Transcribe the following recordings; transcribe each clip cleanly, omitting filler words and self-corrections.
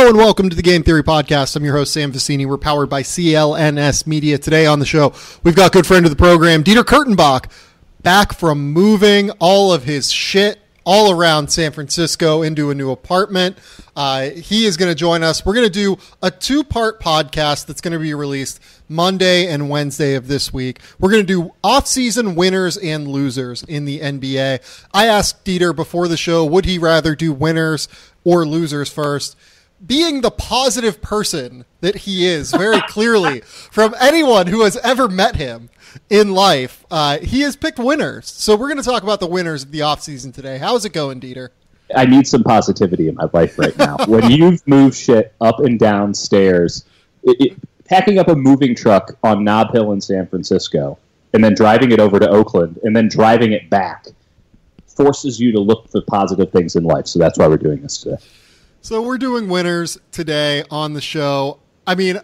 Hello and welcome to the Game Theory Podcast. I'm your host, Sam VECENIE. We're powered by CLNS Media. Today on the show, we've got good friend of the program, Dieter Kurtenbach, back from moving all of his shit all around San Francisco into a new apartment. He is going to join us. We're going to do a two-part podcast that's going to be released Monday and Wednesday of this week. We're going to do off-season winners and losers in the NBA. I asked Dieter before the show, would he rather do winners or losers first? Being the positive person that he is, very clearly, from anyone who has ever met him in life, he has picked winners. So we're going to talk about the winners of the offseason today. How's it going, Dieter? I need some positivity in my life right now. When you've moved shit up and down stairs, packing up a moving truck on Nob Hill in San Francisco, and then driving it over to Oakland, and then driving it back, forces you to look for positive things in life. So that's why we're doing this today. So we're doing winners today on the show. I mean,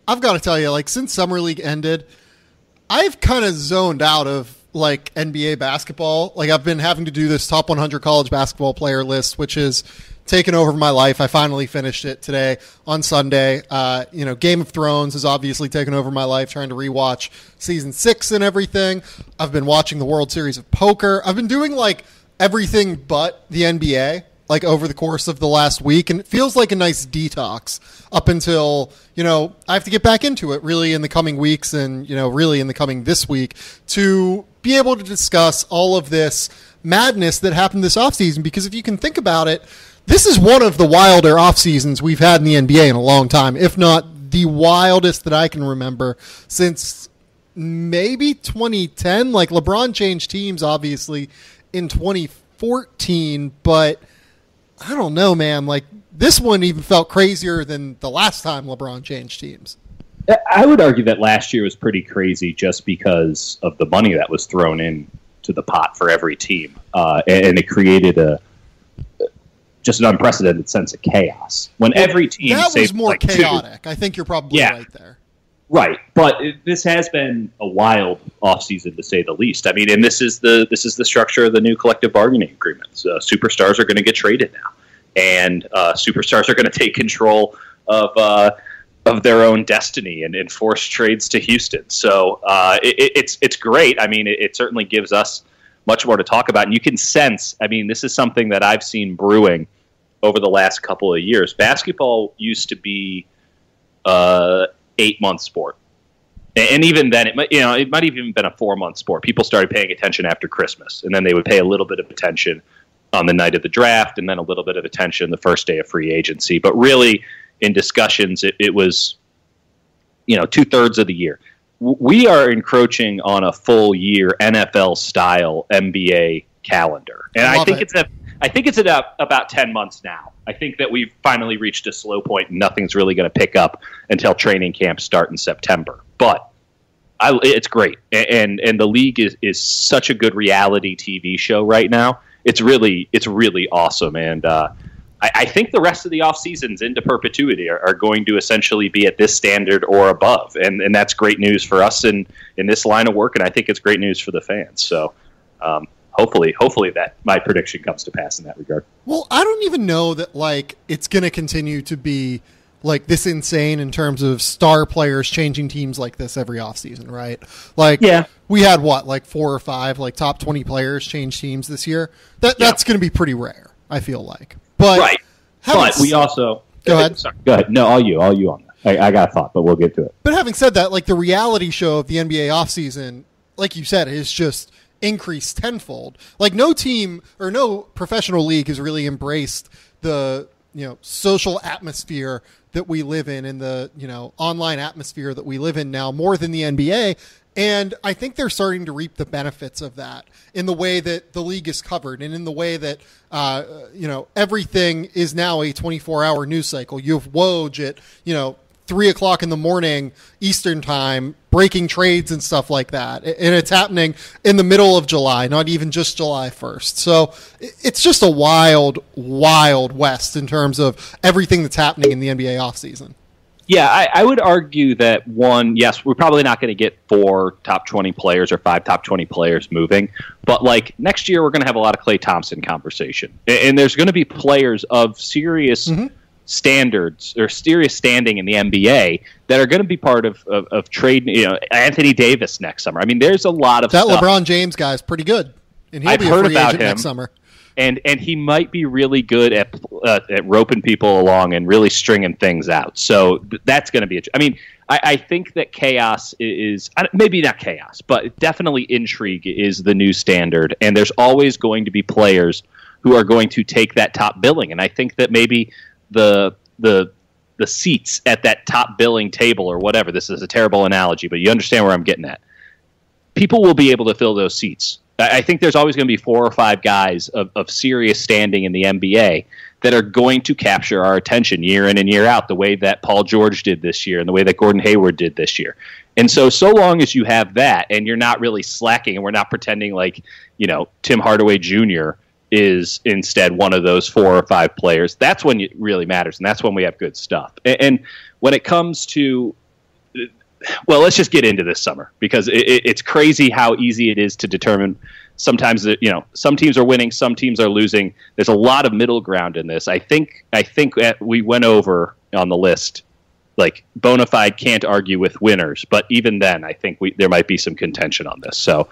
I've got to tell you, like, since Summer League ended, I've kind of zoned out of, like, NBA basketball. Like, I've been having to do this top 100 college basketball player list, which has taken over my life. I finally finished it today on Sunday. Game of Thrones has obviously taken over my life, trying to rewatch season 6 and everything. I've been watching the World Series of Poker. I've been doing, like, everything but the NBA. Like over the course of the last week, and it feels like a nice detox up until, I have to get back into it really in the coming weeks and, really in the coming this week to be able to discuss all of this madness that happened this offseason. Because if you can think about it, this is one of the wilder off seasons we've had in the NBA in a long time, if not the wildest that I can remember since maybe 2010. Like LeBron changed teams, obviously, in 2014, but I don't know, man. Like, this one even felt crazier than the last time LeBron changed teams. I would argue that last year was pretty crazy just because of the money that was thrown in to the pot for every team. And it created just an unprecedented sense of chaos. When every team... That was more chaotic. I think you're probably right there. Right, but this has been a wild offseason to say the least. I mean, and this is the structure of the new collective bargaining agreements. Superstars are going to get traded now, and superstars are going to take control of their own destiny and enforce trades to Houston. So it's great. I mean, it certainly gives us much more to talk about, and you can sense. I mean, this is something that I've seen brewing over the last couple of years. Basketball used to be 8-month sport, and even then, it might have even been a 4-month sport. People started paying attention after Christmas, and then they would pay a little bit of attention on the night of the draft, and then a little bit of attention the first day of free agency. But really, in discussions, it was 2/3 of the year. We are encroaching on a full year NFL style NBA calendar, and I think it's at about 10 months now. I think that we've finally reached a slow point and nothing's really going to pick up until training camps start in September. But it's great. And the league is such a good reality TV show right now. It's really awesome. And I think the rest of the off seasons into perpetuity are going to essentially be at this standard or above. And that's great news for us in this line of work. And I think it's great news for the fans. So, Hopefully that my prediction comes to pass in that regard. Well, I don't even know that it's going to continue to be like this insane in terms of star players changing teams like this every offseason, right? We had 4 or 5 top 20 players change teams this year. That's going to be pretty rare, I feel like. But right. But we also go ahead. Sorry, go ahead. No, all you on that. I got a thought, but we'll get to it. But having said that, the reality show of the NBA offseason, like you said, is just increased tenfold. No team or no professional league has really embraced the social atmosphere that we live in the online atmosphere that we live in now more than the NBA. And I think they're starting to reap the benefits of that in the way that the league is covered and in the way that everything is now a 24-hour news cycle. You have Woj at 3:00 in the morning Eastern time, breaking trades and stuff like that. And it's happening in the middle of July, not even just July 1st. So it's just a wild, wild west in terms of everything that's happening in the NBA offseason. Yeah, I would argue that yes, we're probably not going to get 4 top 20 players or 5 top 20 players moving, but next year we're going to have a lot of Klay Thompson conversation. And there's going to be players of serious standards or serious standing in the NBA that are going to be part of trade. Anthony Davis next summer. I mean, there's a lot of that stuff. LeBron James guy is pretty good, and he'll I've be a heard free about agent him next summer. And he might be really good at roping people along and really stringing things out. So that's going to be I mean, I think that chaos is maybe not chaos, but definitely intrigue is the new standard. And there's always going to be players who are going to take that top billing. And I think that maybe the seats at that top billing table or whatever, this is a terrible analogy, but you understand where I'm getting at. People will be able to fill those seats. I think there's always going to be 4 or 5 guys of serious standing in the NBA that are going to capture our attention year in and year out, the way that Paul George did this year and the way that Gordon Hayward did this year. And so long as you have that and you're not really slacking and we're not pretending like, Tim Hardaway Jr. is instead one of those 4 or 5 players, that's when it really matters, and that's when we have good stuff. And when it comes to well, let's just get into this summer because it's crazy how easy it is to determine. Sometimes, some teams are winning, some teams are losing. There's a lot of middle ground in this. I think we went over on the list, like bona fide can't argue with winners. But even then, I think there might be some contention on this. So,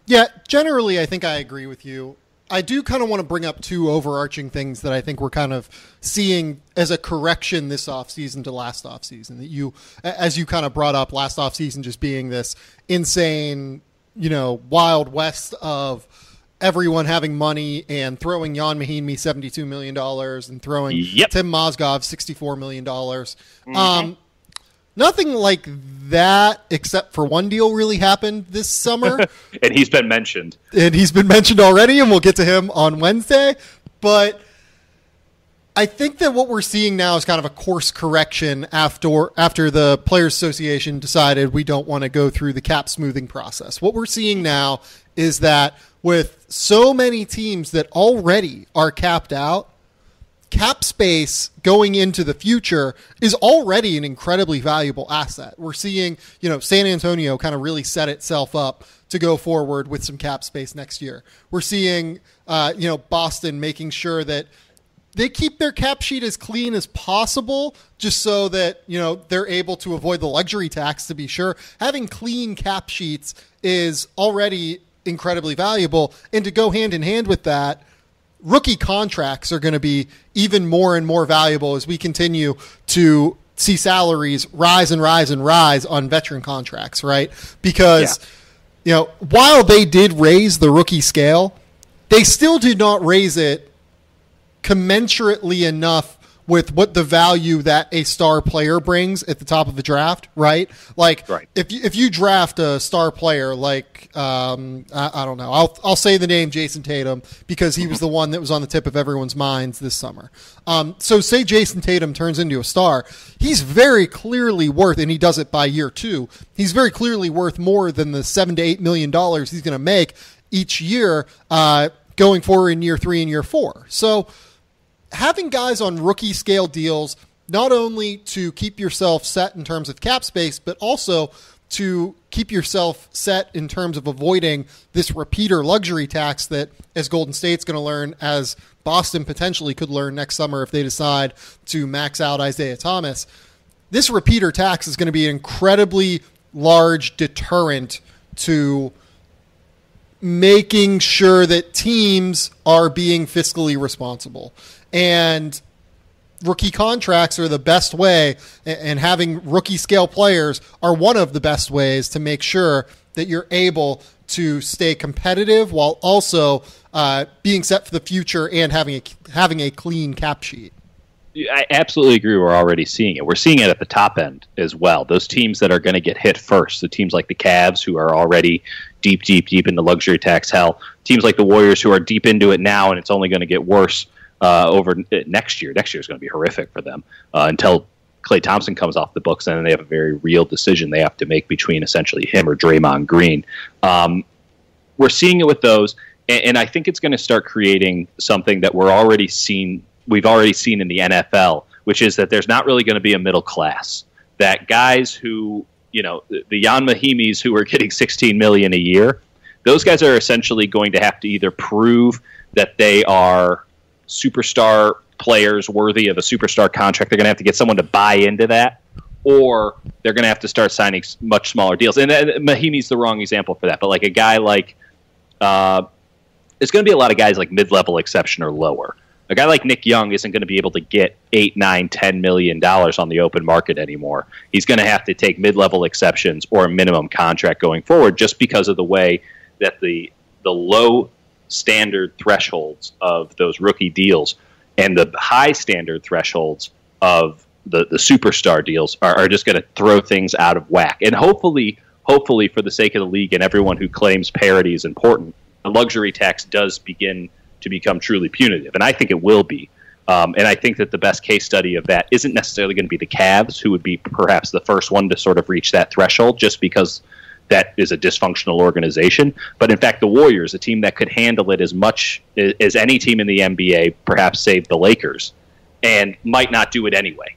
yeah, generally, I think I agree with you. I do kind of want to bring up 2 overarching things that I think we're kind of seeing as a correction this offseason to last offseason. That as you kind of brought up, last offseason just being this insane, wild west of everyone having money and throwing Jan Mahinmi $72 million and throwing Tim Mozgov $64 million. Mm-hmm. Nothing like that, except for one deal, really happened this summer. And he's been mentioned. Already, and we'll get to him on Wednesday. But I think that what we're seeing now is kind of a course correction after the Players Association decided we don't want to go through the cap smoothing process. What we're seeing now is that with so many teams that already are capped out, cap space going into the future is already an incredibly valuable asset. We're seeing, San Antonio kind of really set itself up to go forward with some cap space next year. We're seeing, Boston making sure that they keep their cap sheet as clean as possible just so that, they're able to avoid the luxury tax, to be sure. Having clean cap sheets is already incredibly valuable. And to go hand in hand with that, rookie contracts are going to be even more and more valuable as we continue to see salaries rise and rise and rise on veteran contracts, right? Because, while they did raise the rookie scale, they still did not raise it commensurately enough with what the value that a star player brings at the top of the draft, right? Like, right. If you draft a star player like, I don't know, I'll say the name Jason Tatum because he was the one that was on the tip of everyone's minds this summer. So say Jason Tatum turns into a star, he's very clearly worth, and he does it by year 2, he's very clearly worth more than the $7 to $8 million he's going to make each year going forward in year 3 and year 4. So having guys on rookie scale deals, not only to keep yourself set in terms of cap space, but also to keep yourself set in terms of avoiding this repeater luxury tax that, as Golden State's going to learn, as Boston potentially could learn next summer if they decide to max out Isaiah Thomas, this repeater tax is going to be an incredibly large deterrent to making sure that teams are being fiscally responsible. And rookie contracts are the best way, and having rookie scale players are one of the best ways to make sure that you're able to stay competitive while also being set for the future and having a clean cap sheet. I absolutely agree. We're already seeing it. We're seeing it at the top end as well. Those teams that are going to get hit first, the teams like the Cavs who are already deep into luxury tax hell, teams like the Warriors who are deep into it now, and it's only going to get worse over next year. Next year is going to be horrific for them until Klay Thompson comes off the books, and then they have a very real decision they have to make between essentially him or Draymond Green. We're seeing it with those, and I think it's going to start creating something that we've already seen in the NFL, which is that there's not really going to be a middle class. That guys who, the Jan Mahimis who are getting $16 million a year, those guys are essentially going to have to either prove that they are superstar players worthy of a superstar contract, they're going to have to get someone to buy into that, or they're going to have to start signing much smaller deals. And Mahimi's the wrong example for that, but like a guy like it's going to be a lot of guys like mid-level exception or lower. A guy like Nick Young isn't going to be able to get $8, $9, $10 million on the open market anymore. He's going to have to take mid-level exceptions or a minimum contract going forward, just because of the way that the low standard thresholds of those rookie deals and the high standard thresholds of the superstar deals are just going to throw things out of whack. And hopefully, for the sake of the league and everyone who claims parity is important, the luxury tax does begin to become truly punitive. And I think it will be. And I think that the best case study of that isn't necessarily going to be the Cavs, who would be perhaps the first one to sort of reach that threshold, just because that is a dysfunctional organization. But in fact, the Warriors, a team that could handle it as much as any team in the NBA, perhaps save the Lakers, and might not do it anyway.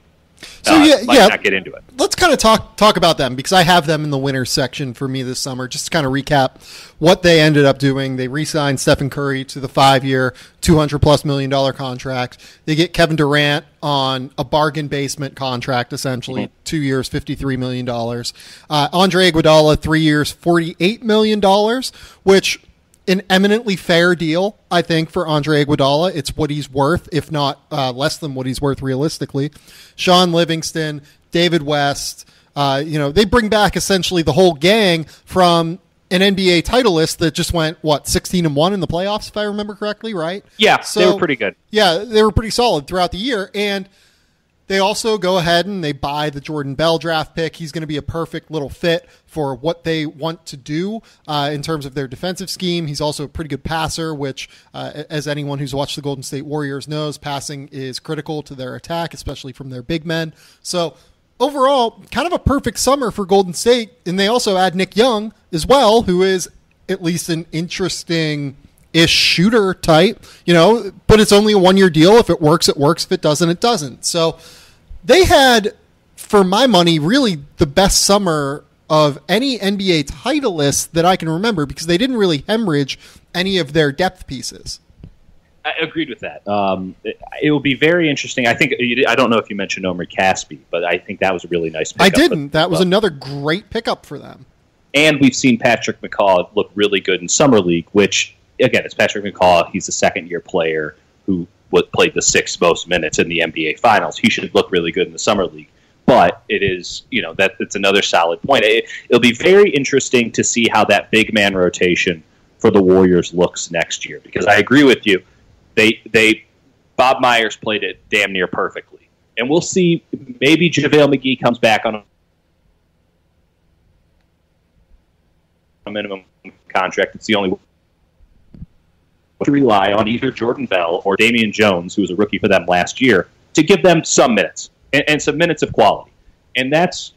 So not get into it. Let's kind of talk about them, because I have them in the winners section for me this summer. Just to kind of recap what they ended up doing. They re-signed Stephen Curry to the 5-year, $200+ million contract. They get Kevin Durant on a bargain basement contract, essentially, 2 years, $53 million. Andre Iguodala, 3 years, $48 million, which an eminently fair deal, I think, for Andre Iguodala. It's what he's worth, if not less than what he's worth realistically. Sean Livingston, David West, they bring back essentially the whole gang from an NBA titleist that just went, 16-1 in the playoffs, if I remember correctly, right? Yeah, so, they were pretty good. Yeah, they were pretty solid throughout the year. And they also go ahead and they buy the Jordan Bell draft pick. He's going to be a perfect little fit for what they want to do in terms of their defensive scheme. He's also a pretty good passer, which, as anyone who's watched the Golden State Warriors knows, passing is critical to their attack, especially from their big men. So overall, kind of a perfect summer for Golden State. And they also add Nick Young as well, who is at least an interesting-ish shooter type, but it's only a 1-year deal. If it works, it works. If it doesn't, it doesn't. So they had, for my money, really the best summer of any NBA titleist that I can remember, because they didn't really hemorrhage any of their depth pieces. I agreed with that. It will be very interesting. I don't know if you mentioned Omri Caspi, but I think that was a really nice pickup. I didn't. That was another great pickup for them. And we've seen Patrick McCaw look really good in Summer League, which, again, it's Patrick McCaw. He's a second-year player who played the 6th most minutes in the NBA Finals. He should look really good in the Summer League. But it is, it's another solid point. It'll be very interesting to see how that big man rotation for the Warriors looks next year, because I agree with you. Bob Myers played it damn near perfectly. And we'll see, maybe JaVale McGee comes back on a minimum contract. It's the only way to rely on either Jordan Bell or Damian Jones, who was a rookie for them last year, to give them some minutes and some minutes of quality. And that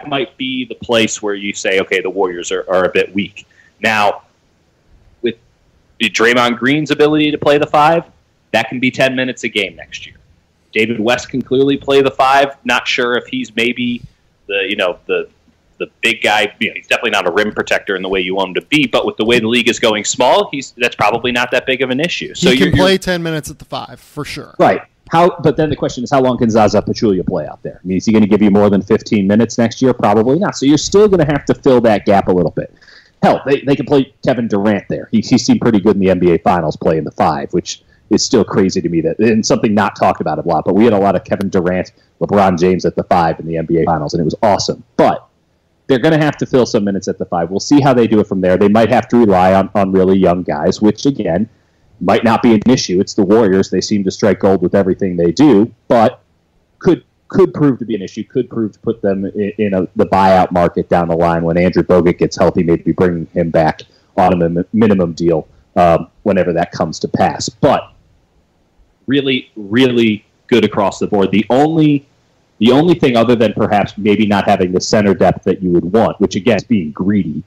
might be the place where you say, okay, the Warriors are a bit weak. Now, with Draymond Green's ability to play the 5, that can be 10 minutes a game next year. David West can clearly play the 5. Not sure if he's maybe the big guy. He's definitely not a rim protector in the way you want him to be, but with the way the league is going small, that's probably not that big of an issue. So he can play 10 minutes at the 5 for sure. Right. But then the question is, how long can Zaza Pachulia play out there? I mean, is he going to give you more than 15 minutes next year? Probably not. So you're still going to have to fill that gap a little bit. Hell, they can play Kevin Durant there. He seemed pretty good in the NBA Finals playing the 5, which is still crazy to me, and something not talked about a lot. But we had a lot of Kevin Durant, LeBron James at the 5 in the NBA Finals, and it was awesome. But they're going to have to fill some minutes at the 5. We'll see how they do it from there. They might have to rely on really young guys, which, again, might not be an issue. It's the Warriors. They seem to strike gold with everything they do, but could prove to be an issue, could prove to put them in the buyout market down the line when Andrew Bogut gets healthy, maybe bringing him back on a minimum deal whenever that comes to pass. But really, really good across the board. The only thing other than perhaps maybe not having the center depth that you would want, which again is being greedy,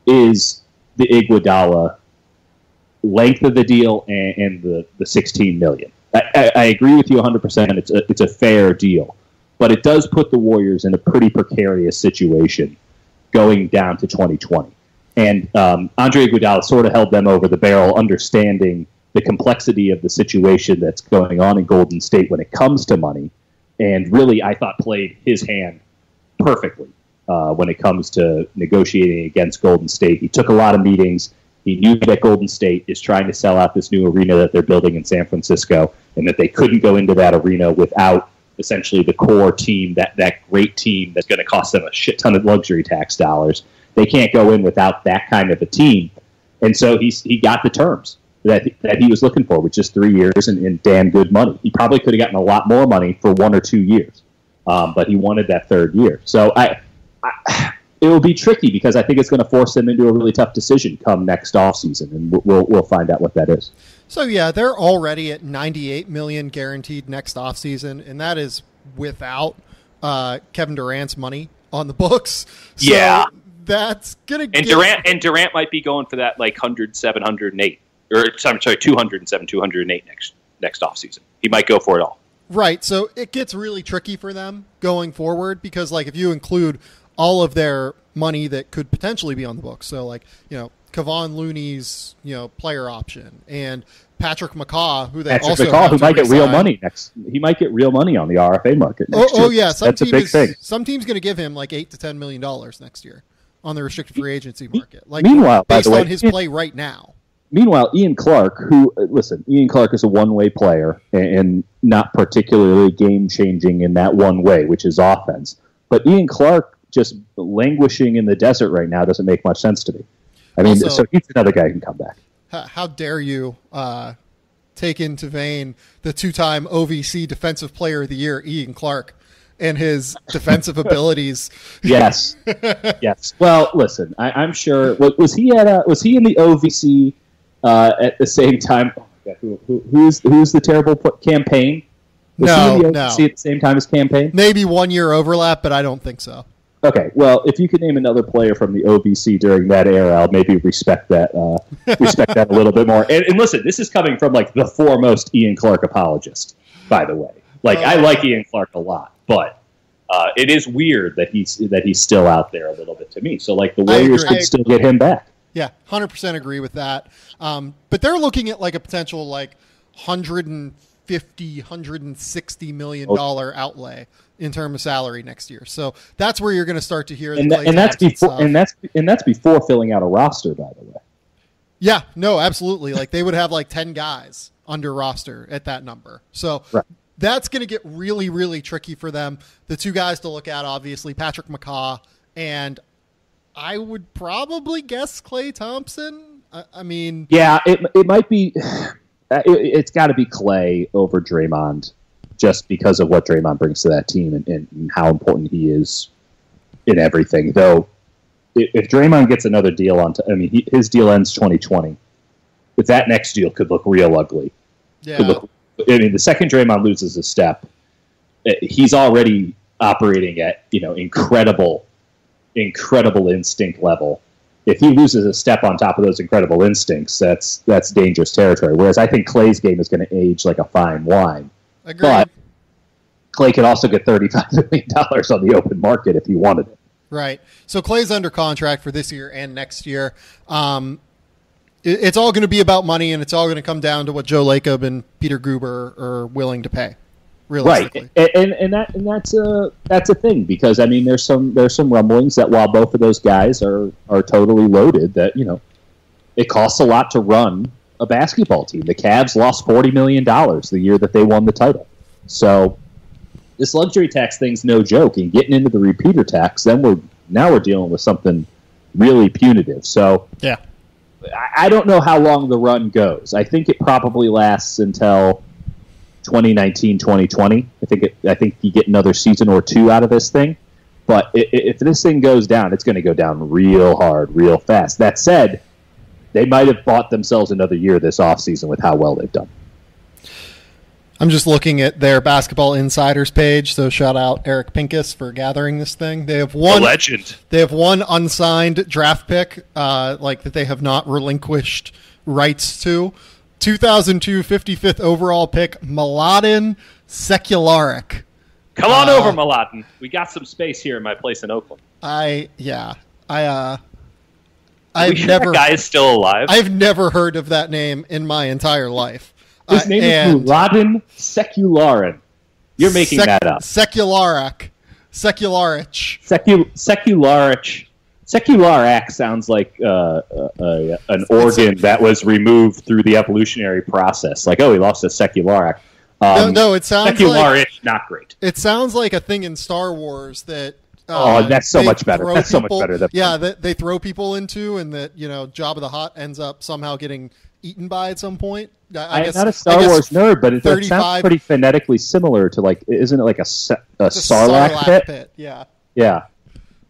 is the Iguodala length of the deal and the $16 million. I agree with you 100%. It's a fair deal, but it does put the Warriors in a pretty precarious situation going down to 2020. And Andre Iguodala sort of held them over the barrel, understanding the complexity of the situation that's going on in Golden State when it comes to money, and really, I thought played his hand perfectly when it comes to negotiating against Golden State. He took a lot of meetings. He knew that Golden State is trying to sell out this new arena that they're building in San Francisco, and that they couldn't go into that arena without essentially the core team, that great team that's going to cost them a shit ton of luxury tax dollars. They can't go in without that kind of a team. And so he got the terms that he was looking for, which is 3 years and damn good money. He probably could have gotten a lot more money for 1 or 2 years, but he wanted that third year. So it will be tricky because I think it's going to force him into a really tough decision come next offseason, and we'll find out what that is. So, yeah, they're already at $98 million guaranteed next offseason, and that is without Kevin Durant's money on the books. So yeah. That's going to get... Durant might be going for that, like, 107, 108. Or, I'm sorry, 207, 208 next offseason. He might go for it all. Right, so it gets really tricky for them going forward because, like, if you include all of their money that could potentially be on the books, so, like, you know, Kevon Looney's, you know, player option, and Patrick McCaw, who might get real money next. He might get real money on the RFA market next year. Oh yeah, that's a big thing. Some team's going to give him like $8 to $10 million next year on the restricted free agency market. Like, meanwhile, based by the way, on his play right now. Meanwhile, Ian Clark, Ian Clark is a one-way player and not particularly game-changing in that one way, which is offense. But Ian Clark just languishing in the desert right now doesn't make much sense to me. I mean, so he's another guy who can come back. How dare you take into vain the 2-time OVC Defensive Player of the Year, Ian Clark, and his defensive abilities? Yes, yes. Well, listen, I'm sure. Was he in the OVC at the same time? Oh my God, who's the terrible campaign? Was he in the OVC at the same time as campaign? Maybe 1 year overlap, but I don't think so. Okay, well, if you could name another player from the OVC during that era, I'll maybe respect that a little bit more. And listen, this is coming from like the foremost Ian Clark apologist, by the way. Like, I like Ian Clark a lot, but it is weird that he's still out there a little bit to me. So, like, the Warriors could still get him back. Yeah, 100% agree with that. But they're looking at like a potential like $150, $160 million outlay in terms of salary next year. So that's where you're going to start to hear that's before filling out a roster, by the way. Yeah, no, absolutely. Like, they would have like 10 guys under roster at that number. So that's going to get really, really tricky for them. The two guys to look at, obviously, Patrick McCaw, and I would probably guess Klay Thompson. I mean, yeah, it might be. It's got to be Klay over Draymond, just because of what Draymond brings to that team and how important he is in everything. Though, if Draymond gets another deal his deal ends 2020. If that next deal could look real ugly. Yeah. The second Draymond loses a step, he's already operating at incredible instinct level. If he loses a step on top of those incredible instincts, that's dangerous territory. Whereas I think Klay's game is going to age like a fine wine. Agreed. But Klay could also get $35 million on the open market if he wanted it. Right. So Klay's under contract for this year and next year. It's all going to be about money, and it's all going to come down to what Joe Lacob and Peter Gruber are willing to pay. Realistically. Right, and that's a thing, because I mean there's some rumblings that while both of those guys are totally loaded, that it costs a lot to run a basketball team. The Cavs lost $40 million the year that they won the title. So this luxury tax thing's no joke. And getting into the repeater tax, then we're dealing with something really punitive. So yeah, I don't know how long the run goes. I think it probably lasts until 2019, 2020. I think you get another season or two out of this thing. But if this thing goes down, it's going to go down real hard, real fast. That said, they might have bought themselves another year this offseason with how well they've done. I'm just looking at their Basketball Insiders page, so shout out Eric Pincus for gathering this thing. They have one legend. They have one unsigned draft pick, that they have not relinquished rights to. 2002 55th overall pick, Mladen Sekularic. Come on over, Mladen. We got some space here in my place in Oakland. I that guy is still alive? I've never heard of that name in my entire life. His name is Mladen Sekularin. You're making that up. Sekularic. Sekularak sounds like an organ that was removed through the evolutionary process. Like, he lost a Sekularak. No, it sounds Sekularic, not great. It sounds like a thing in Star Wars that. That's so much better. That's so much better. That they throw people into, and that Jabba the Hutt ends up somehow getting eaten by at some point. I'm not a Star Wars nerd, but it sounds pretty phonetically similar to, like, isn't it like a Sarlacc pit? Yeah. Yeah.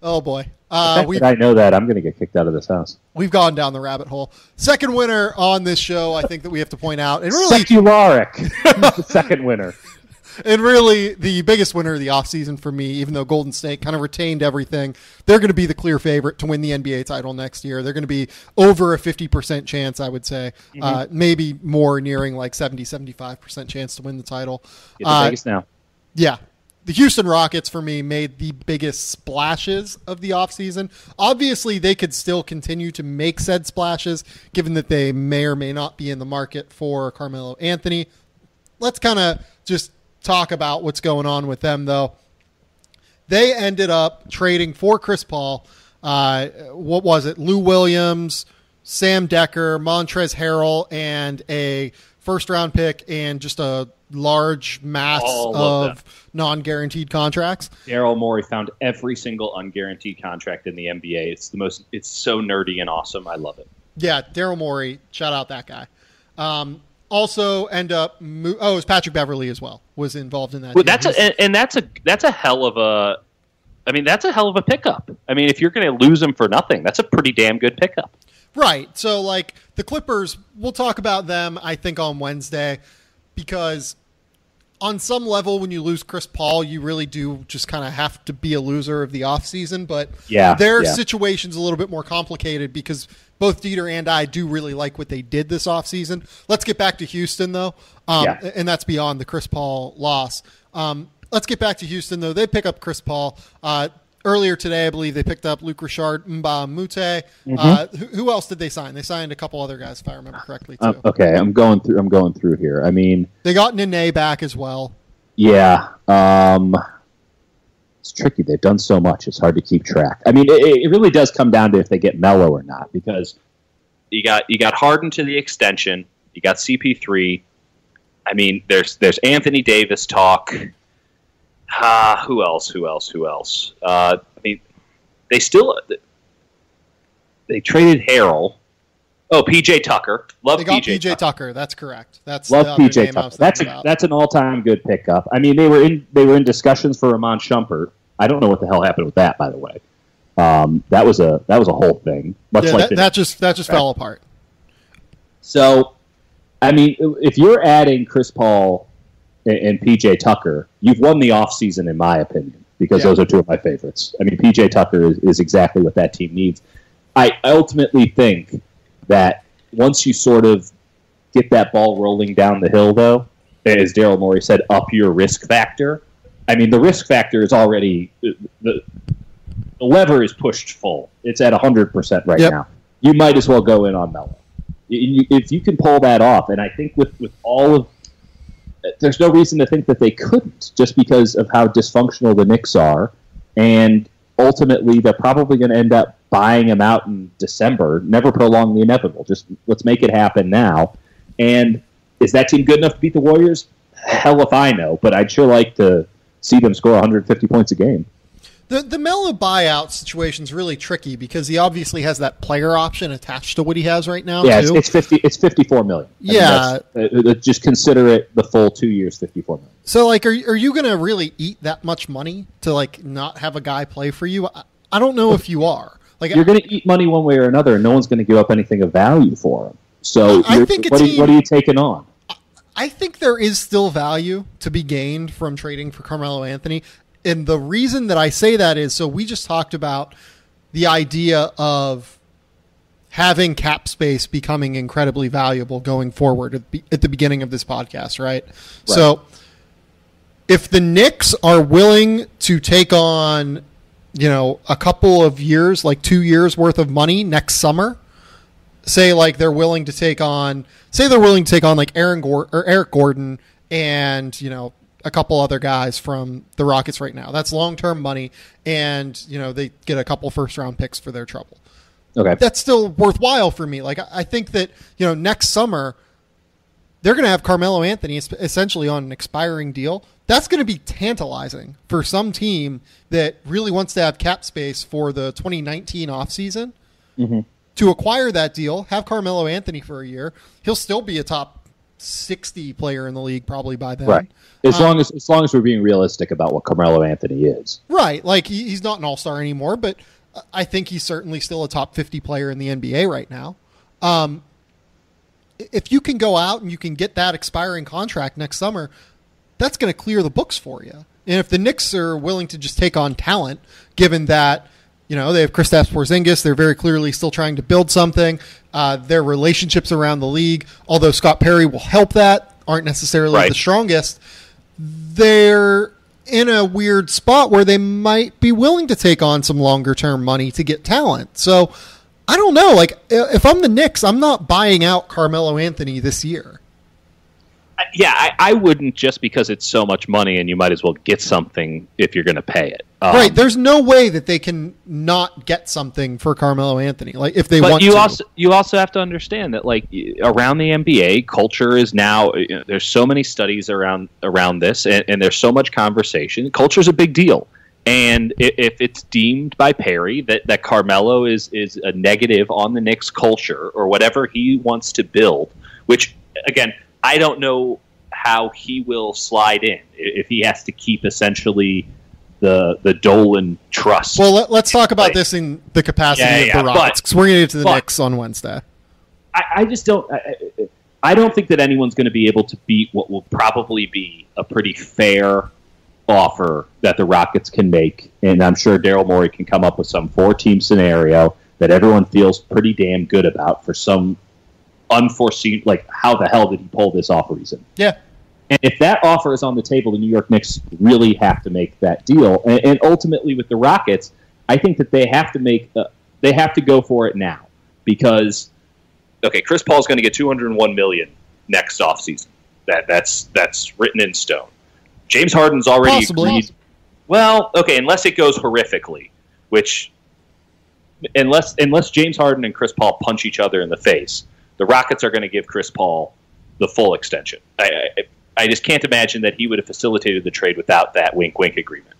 Oh boy. I know that I'm going to get kicked out of this house. We've gone down the rabbit hole. Second winner on this show, I think that we have to point out, and really, Sekularic. He's the second winner. And really, the biggest winner of the offseason for me, even though Golden State kind of retained everything, they're going to be the clear favorite to win the NBA title next year. They're going to be over a 50% chance, I would say. Maybe more, nearing like 70-75% chance to win the title. Get to Vegas now. Yeah. The Houston Rockets, for me, made the biggest splashes of the offseason. Obviously, they could still continue to make said splashes, given that they may or may not be in the market for Carmelo Anthony. Let's kind of just talk about what's going on with them, though. They ended up trading for Chris Paul. What was it? Lou Williams, Sam Decker, Montrezl Harrell, and a first-round pick, and just a large mass of non-guaranteed contracts. Daryl Morey found every single unguaranteed contract in the NBA. It's so nerdy and awesome. I love it. Yeah, Daryl Morey. Shout out that guy. Also end up it was Patrick Beverley as well was involved in that. Well, that's a hell of a pickup. I mean, if you're going to lose him for nothing, that's a pretty damn good pickup. Right. So like the Clippers, we'll talk about them I think on Wednesday, because on some level when you lose Chris Paul, you really do just kind of have to be a loser of the offseason, but their situation's a little bit more complicated because both Dieter and I do really like what they did this offseason. Let's get back to Houston, though, and that's beyond the Chris Paul loss. Let's get back to Houston, though. They pick up Chris Paul. Earlier today, I believe they picked up Luc Richard Mbah-a-Moute. Who else did they sign? They signed a couple other guys, if I remember correctly, too. Okay, I'm going through here. I mean, they got Nene back as well. Yeah. It's tricky. They've done so much. It's hard to keep track. I mean, it really does come down to if they get Melo or not, because you got Harden to the extension. You got CP3. I mean, there's Anthony Davis talk. Who else? I mean, they traded Harrell. Oh, PJ Tucker. They got PJ Tucker. That's correct. Love PJ Tucker. That's an all-time good pickup. I mean, they were in discussions for Ramon Shumpert. I don't know what the hell happened with that, by the way. That was a whole thing. That just fell apart. So, I mean, if you're adding Chris Paul and PJ Tucker, you've won the offseason, in my opinion, because those are two of my favorites. I mean, PJ Tucker is exactly what that team needs. I ultimately think that once you sort of get that ball rolling down the hill, though, as Daryl Morey said, up your risk factor. I mean, the risk factor is already the lever is pushed full. It's at 100% right now. You might as well go in on Melo if you can pull that off. And I think with all of, there's no reason to think that they couldn't, just because of how dysfunctional the Knicks are, and ultimately they're probably going to end up buying him out in December. Never prolong the inevitable. Just let's make it happen now. And is that team good enough to beat the Warriors? Hell if I know, but I'd sure like to see them score 150 points a game. The Melo buyout situation is really tricky because he obviously has that player option attached to what he has right now. Yeah, too. It's $54 million. Just consider it the full 2 years, $54 million. So, like, are you going to really eat that much money to like not have a guy play for you? I don't know if you are. Like, you're going to eat money one way or another, and no one's going to give up anything of value for him. So, what are you taking on? I think there is still value to be gained from trading for Carmelo Anthony. And the reason that I say that is, so we just talked about the idea of having cap space becoming incredibly valuable going forward at the beginning of this podcast, right? So if the Knicks are willing to take on, a couple of years, like 2 years worth of money next summer, say like they're willing to take on like Eric Gordon and, you know, a couple other guys from the Rockets right now. That's long-term money, and, you know, they get a couple first-round picks for their trouble. Okay. That's still worthwhile for me. Like, I think that, you know, next summer they're going to have Carmelo Anthony essentially on an expiring deal. That's going to be tantalizing for some team that really wants to have cap space for the 2019 offseason. Mm-hmm. To acquire that deal, have Carmelo Anthony for a year. He'll still be a top 60 player in the league probably by then. Right. As long as we're being realistic about what Carmelo Anthony is. Right. Like, he's not an all-star anymore, but I think he's certainly still a top 50 player in the NBA right now. If you can go out and you can get that expiring contract next summer, that's going to clear the books for you. And if the Knicks are willing to just take on talent, given that, you know, they have Kristaps Porzingis, they're very clearly still trying to build something. Their relationships around the league, although Scott Perry will help that, aren't necessarily the strongest. They're in a weird spot where they might be willing to take on some longer-term money to get talent. So, I don't know. Like, if I'm the Knicks, I'm not buying out Carmelo Anthony this year. Yeah, I wouldn't, just because it's so much money and you might as well get something if you're going to pay it. Right. There's no way that they can not get something for Carmelo Anthony. Like, if they want to. You also have to understand that, like, around the NBA, culture is now, you know, there's so many studies around this, and there's so much conversation. Culture is a big deal. And if it's deemed by Perry that Carmelo is a negative on the Knicks culture or whatever he wants to build, which, again, I don't know how he will slide in if he has to keep essentially the Dolan trust. Well, let's talk about this in the capacity of the Rockets, because we're going to get to the Knicks on Wednesday. I just don't. I don't think that anyone's going to be able to beat what will probably be a pretty fair offer that the Rockets can make, and I'm sure Daryl Morey can come up with some 4-team scenario that everyone feels pretty damn good about for some unforeseen, like, how the hell did he pull this off reason? Yeah. And if that offer is on the table, the New York Knicks really have to make that deal. And ultimately, with the Rockets, I think that they have to go for it now, because Chris Paul's going to get $201 million next offseason. That's written in stone. James Harden's already agreed. Well, unless it goes horrifically, which unless James Harden and Chris Paul punch each other in the face, the Rockets are going to give Chris Paul the full extension. I just can't imagine that he would have facilitated the trade without that wink-wink agreement.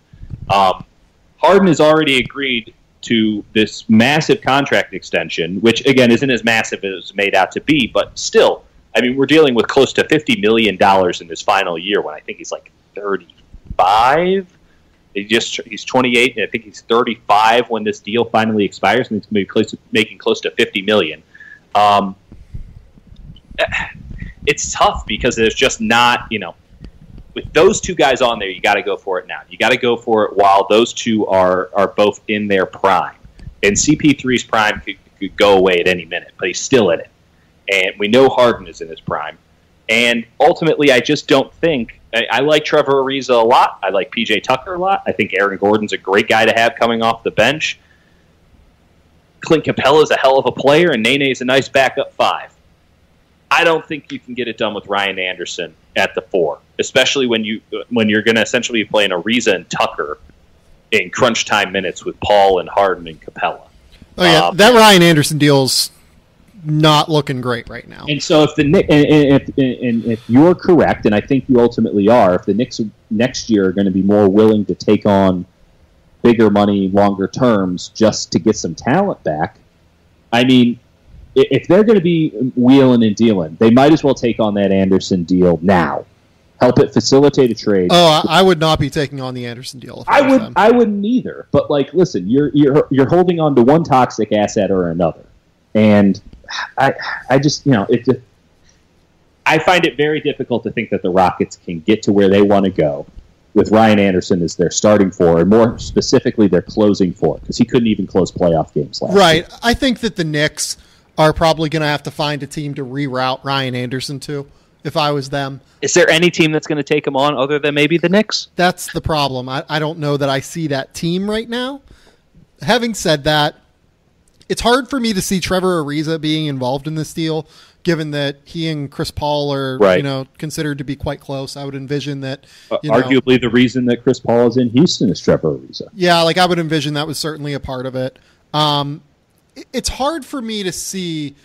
Harden has already agreed to this massive contract extension, which, again, isn't as massive as it's made out to be, but still, I mean, we're dealing with close to $50 million in his final year, when I think he's like 35. He's 28, and I think he's 35 when this deal finally expires, and he's going to be making close to $50 million. It's tough because there's just not, with those two guys on there, you got to go for it now. You got to go for it while those two are both in their prime. And CP3's prime could go away at any minute, but he's still in it. And we know Harden is in his prime. And ultimately, I just don't think – I like Trevor Ariza a lot. I like P.J. Tucker a lot. I think Aaron Gordon's a great guy to have coming off the bench. Clint Capella's a hell of a player, and Nene's a nice backup 5. I don't think you can get it done with Ryan Anderson at the 4, especially when you're going to essentially be playing Ariza and Tucker in crunch time minutes with Paul and Harden and Capella. Oh yeah, that Ryan Anderson deal's not looking great right now. And so if you're correct, and I think you ultimately are, if the Knicks next year are going to be more willing to take on bigger money, longer terms, just to get some talent back, I mean, if they're going to be wheeling and dealing, they might as well take on that Anderson deal now. Help it facilitate a trade. Oh, I would not be taking on the Anderson deal. I wouldn't either. But listen, you're holding on to one toxic asset or another, and I just I find it very difficult to think that the Rockets can get to where they want to go with Ryan Anderson as their starting four, and more specifically their closing four, because he couldn't even close playoff games last year. Right. I think that the Knicks are probably going to have to find a team to reroute Ryan Anderson to, if I was them. Is there any team that's going to take him on other than maybe the Knicks? That's the problem. I don't know that I see that team right now. Having said that, It's hard for me to see Trevor Ariza being involved in this deal, given that he and Chris Paul are, considered to be quite close. I would envision that. Arguably, the reason that Chris Paul is in Houston is Trevor Ariza. Yeah, I would envision that was certainly a part of it. It's hard for me to see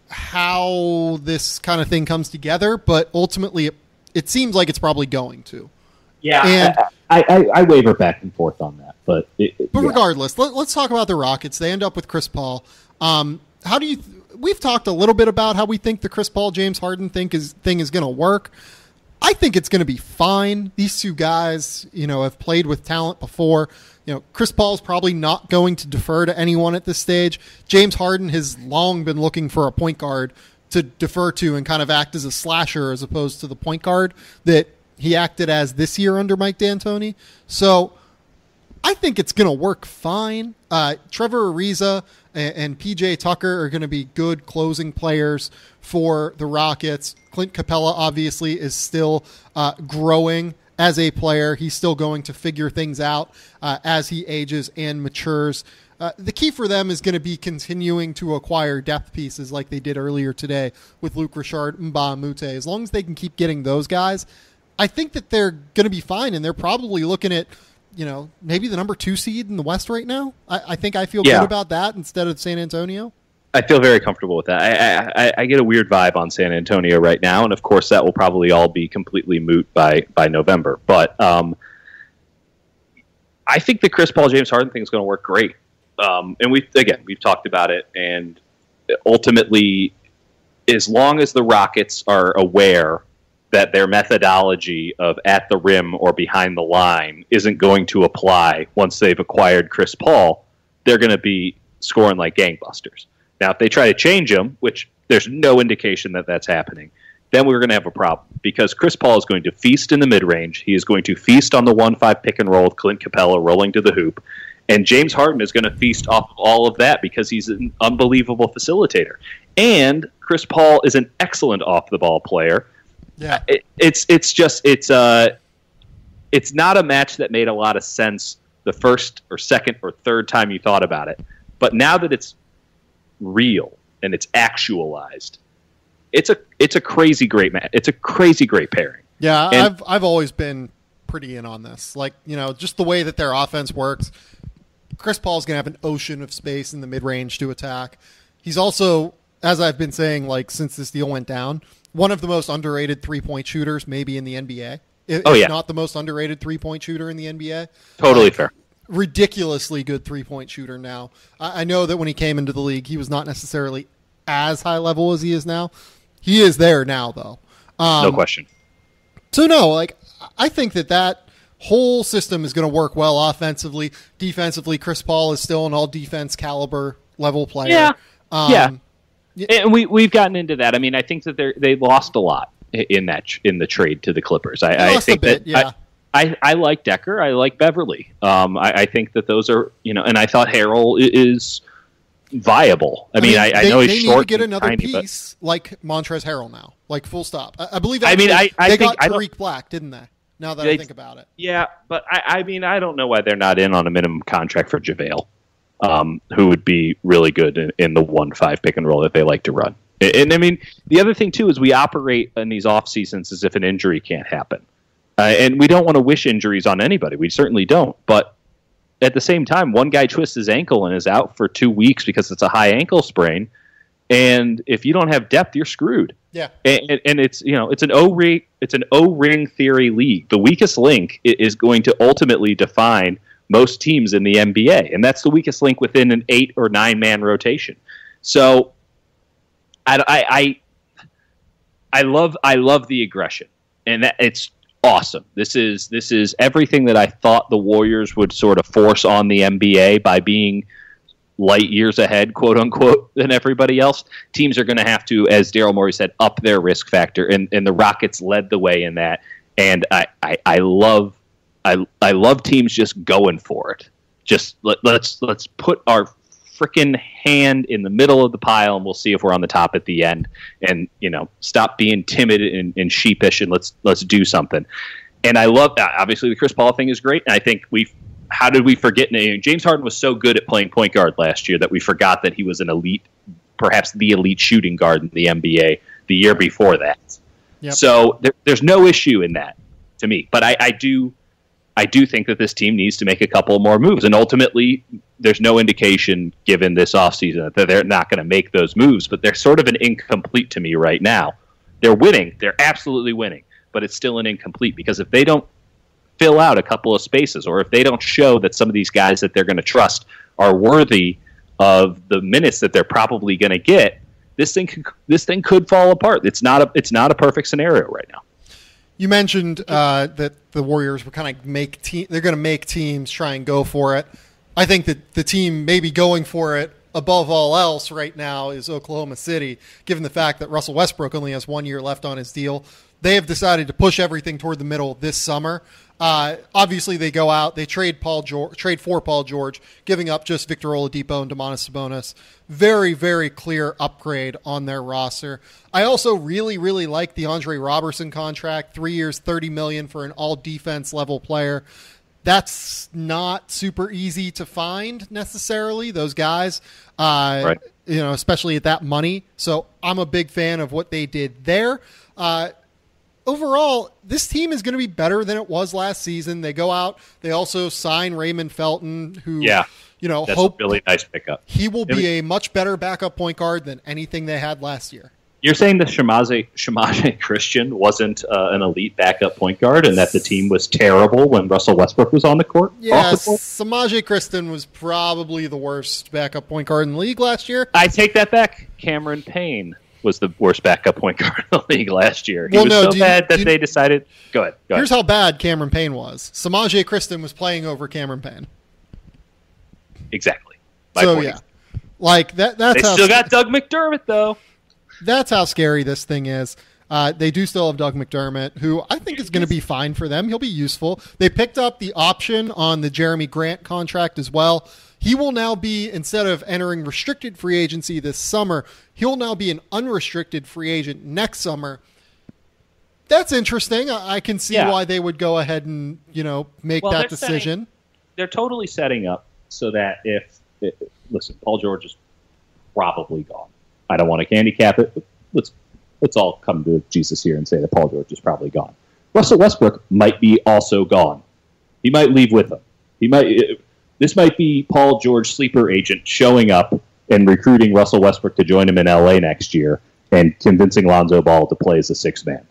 how this kind of thing comes together, but ultimately, it seems like it's probably going to. Yeah, and I waver back and forth on that, but regardless, let's talk about the Rockets. They end up with Chris Paul. How do you? We've talked a little bit about how we think the Chris Paul James Harden thing is going to work. I think it's going to be fine. These two guys, have played with talent before. Chris Paul's probably not going to defer to anyone at this stage. James Harden has long been looking for a point guard to defer to and kind of act as a slasher as opposed to the point guard that he acted as this year under Mike D'Antoni. So I think it's going to work fine. Trevor Ariza and PJ Tucker are going to be good closing players for the Rockets. Clint Capella obviously is still growing as a player. He's still going to figure things out as he ages and matures. The key for them is going to be continuing to acquire depth pieces like they did earlier today with Luke Richard and Mbah a Moute. As long as they can keep getting those guys, I think that they're going to be fine, and they're probably looking at, maybe the number 2 seed in the West right now. I think I feel good about that instead of San Antonio. I feel very comfortable with that. I get a weird vibe on San Antonio right now, and of course that will probably all be completely moot by November. But I think the Chris Paul James Harden thing is going to work great. And we've talked about it, and ultimately, as long as the Rockets are aware that their methodology of at the rim or behind the line isn't going to apply once they've acquired Chris Paul, they're going to be scoring like gangbusters. Now, if they try to change them, which there's no indication that that's happening, then we're going to have a problem because Chris Paul is going to feast in the mid-range. He is going to feast on the 1-5 pick and roll with Clint Capella rolling to the hoop. And James Harden is going to feast off of all of that because he's an unbelievable facilitator. And Chris Paul is an excellent off-the-ball player. Yeah, it's not a match that made a lot of sense the first or second or third time you thought about it. But now that it's real and it's actualized, it's a crazy great match. It's a crazy great pairing. Yeah, and I've always been pretty in on this. Just the way that their offense works. Chris Paul's going to have an ocean of space in the mid-range to attack. He's also, as I've been saying, since this deal went down, one of the most underrated three-point shooters maybe in the NBA. If not the most underrated three-point shooter in the NBA. Totally fair. Ridiculously good three-point shooter now. I know that when he came into the league, he was not necessarily as high level as he is now. He is there now, though. No question. So, no, I think that whole system is going to work well offensively. Defensively, Chris Paul is still an all-defense caliber level player. Yeah. And we've gotten into that. I mean, I think that they lost a lot in the trade to the Clippers. I think I like Decker. I like Beverly. I think that those are, and I thought Harrell is viable. I mean, I know he's short. They need to get another tiny, piece like Montrezl Harrell now, full stop. I believe. I got Tariq Black, didn't they? Now that I think about it. Yeah, but I don't know why they're not in on a minimum contract for JaVale. Who would be really good in the 1-5 pick and roll that they like to run. And I mean, the other thing, too, is we operate in these off seasons as if an injury can't happen. And we don't want to wish injuries on anybody. We certainly don't. But at the same time, one guy twists his ankle and is out for 2 weeks because it's a high ankle sprain. And if you don't have depth, you're screwed. Yeah. And it's an O-ring theory league. The weakest link is going to ultimately define most teams in the NBA, and that's the weakest link within an 8 or 9 man rotation. So, I love the aggression, and it's awesome. This is everything that I thought the Warriors would sort of force on the NBA by being light years ahead, quote unquote, than everybody else. Teams are going to have to, as Daryl Morey said, up their risk factor, and the Rockets led the way in that. And I love teams just going for it. Just let's put our frickin' hand in the middle of the pile, and we'll see if we're on the top at the end. And stop being timid and sheepish, and let's do something. And I love, obviously, the Chris Paul thing is great, and I think how did we forget? James Harden was so good at playing point guard last year that we forgot that he was an elite, perhaps the elite shooting guard in the NBA the year before that. Yep. So there's no issue in that to me. But I do think that this team needs to make a couple more moves. And ultimately, there's no indication given this offseason that they're not going to make those moves. But they're sort of an incomplete to me right now. They're winning. They're absolutely winning. But it's still an incomplete because if they don't fill out a couple of spaces, or if they don't show that some of these guys that they're going to trust are worthy of the minutes that they're probably going to get, this thing could fall apart. It's not a perfect scenario right now. You mentioned that the Warriors were kind of they're going to make teams try and go for it. I think that the team maybe going for it above all else right now is Oklahoma City, given the fact that Russell Westbrook only has 1 year left on his deal. They have decided to push everything toward the middle this summer. Obviously, they go out, they trade for Paul George, giving up just Victor Oladipo and Domantas Sabonis. Very, very clear upgrade on their roster. I also really, really like the Andre Robertson contract, 3 years, $30 million for an all-defense level player. That's not super easy to find necessarily, those guys, right. Especially at that money. So I'm a big fan of what they did there. Overall, this team is going to be better than it was last season. They go out. They also sign Raymond Felton, who, that's a really nice pickup. He will be a much better backup point guard than anything they had last year. You're saying that Shamaje Christian wasn't an elite backup point guard and that the team was terrible when Russell Westbrook was on the court? Yeah, Shamaje Christian was probably the worst backup point guard in the league last year. I take that back. Cameron Payne was the worst backup point guard in the league last year. He was so bad that they decided... Go ahead. Here's how bad Cameron Payne was. Shamaje Christian was playing over Cameron Payne. Exactly. That's they how... still got Doug McDermott, though. That's how scary this thing is. They do still have Doug McDermott, who I think is going to be fine for them. He'll be useful. They picked up the option on the Jeremy Grant contract as well. He will now be, instead of entering restricted free agency this summer, he'll now be an unrestricted free agent next summer. That's interesting. I can see why they would go ahead and make that decision. They're totally setting up so that listen, Paul George is probably gone. I don't want to handicap it, but let's all come to Jesus here and say that Paul George is probably gone. Russell Westbrook might be also gone. He might leave with him. This might be Paul George sleeper agent showing up and recruiting Russell Westbrook to join him in LA next year and convincing Lonzo Ball to play as a sixth man.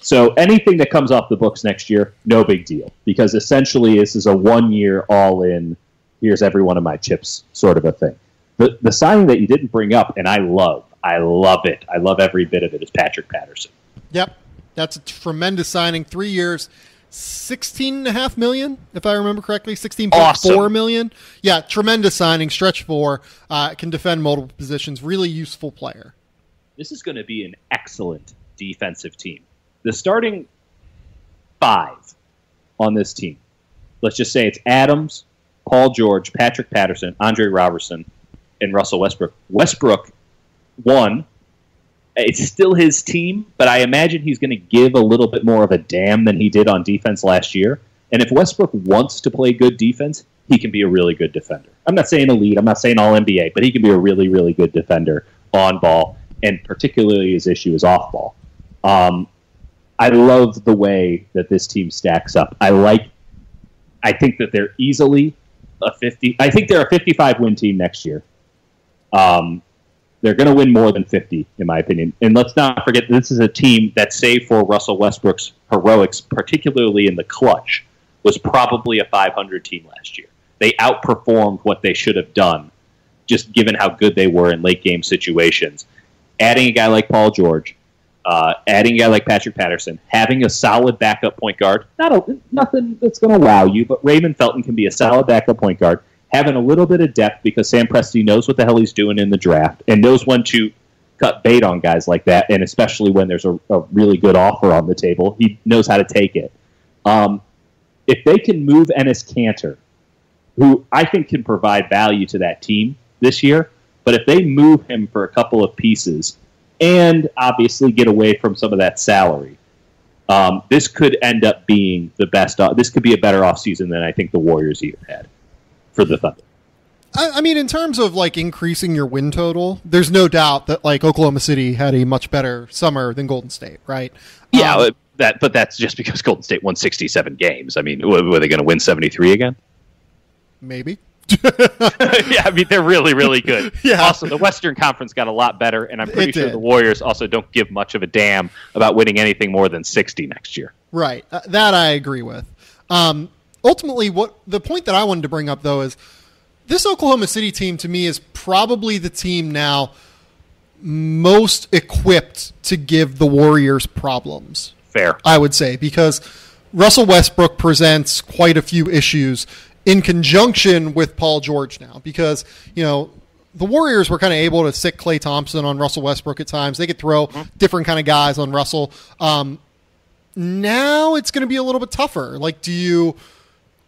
So anything that comes off the books next year, no big deal, because essentially this is a 1 year all in, here's every one of my chips sort of a thing. The signing that you didn't bring up, and I love it. I love every bit of it, is Patrick Patterson. Yep. That's a tremendous signing. 3 years, $16.5 million, if I remember correctly. $16.4 million. Yeah, tremendous signing. Stretch four. Can defend multiple positions. Really useful player. This is going to be an excellent defensive team. The starting five on this team, let's just say it's Adams, Paul George, Patrick Patterson, Andre Robertson, and Russell Westbrook. Westbrook won. It's still his team, but I imagine he's going to give a little bit more of a damn than he did on defense last year. And if Westbrook wants to play good defense, he can be a really good defender. I'm not saying elite, I'm not saying all NBA, but he can be a really, really good defender on ball, and particularly his issue is off ball. I love the way that this team stacks up. I think that they're easily a 50. I think they're a 55-win team next year. They're going to win more than 50, in my opinion. And let's not forget, this is a team that, save for Russell Westbrook's heroics, particularly in the clutch, was probably a 500 team last year. They outperformed what they should have done, just given how good they were in late-game situations. Adding a guy like Paul George, adding a guy like Patrick Patterson, having a solid backup point guard, nothing that's going to wow you, but Raymond Felton can be a solid backup point guard, having a little bit of depth because Sam Presti knows what the hell he's doing in the draft and knows when to cut bait on guys like that, and especially when there's a really good offer on the table, he knows how to take it. If they can move Enes Kanter, who I think can provide value to that team this year, but if they move him for a couple of pieces and obviously get away from some of that salary, This could end up being the best. This could be a better offseason than I think the Warriors even had for the Thunder. I mean, in terms of like increasing your win total, there's no doubt that like Oklahoma City had a much better summer than Golden State, right? Yeah, but that's just because Golden State won 67 games. I mean, were they going to win 73 again? Maybe. Yeah, I mean, they're really, really good. Yeah. Also, the Western Conference got a lot better, and I'm pretty sure the Warriors also don't give much of a damn about winning anything more than 60 next year. Right. That I agree with. Ultimately, the point that I wanted to bring up, though, is this Oklahoma City team, to me, is probably the team now most equipped to give the Warriors problems. Fair. I would say, because Russell Westbrook presents quite a few issues in conjunction with Paul George now, because, the Warriors were kind of able to sit Klay Thompson on Russell Westbrook at times. They could throw different kind of guys on Russell. Now it's going to be a little bit tougher. Like, do you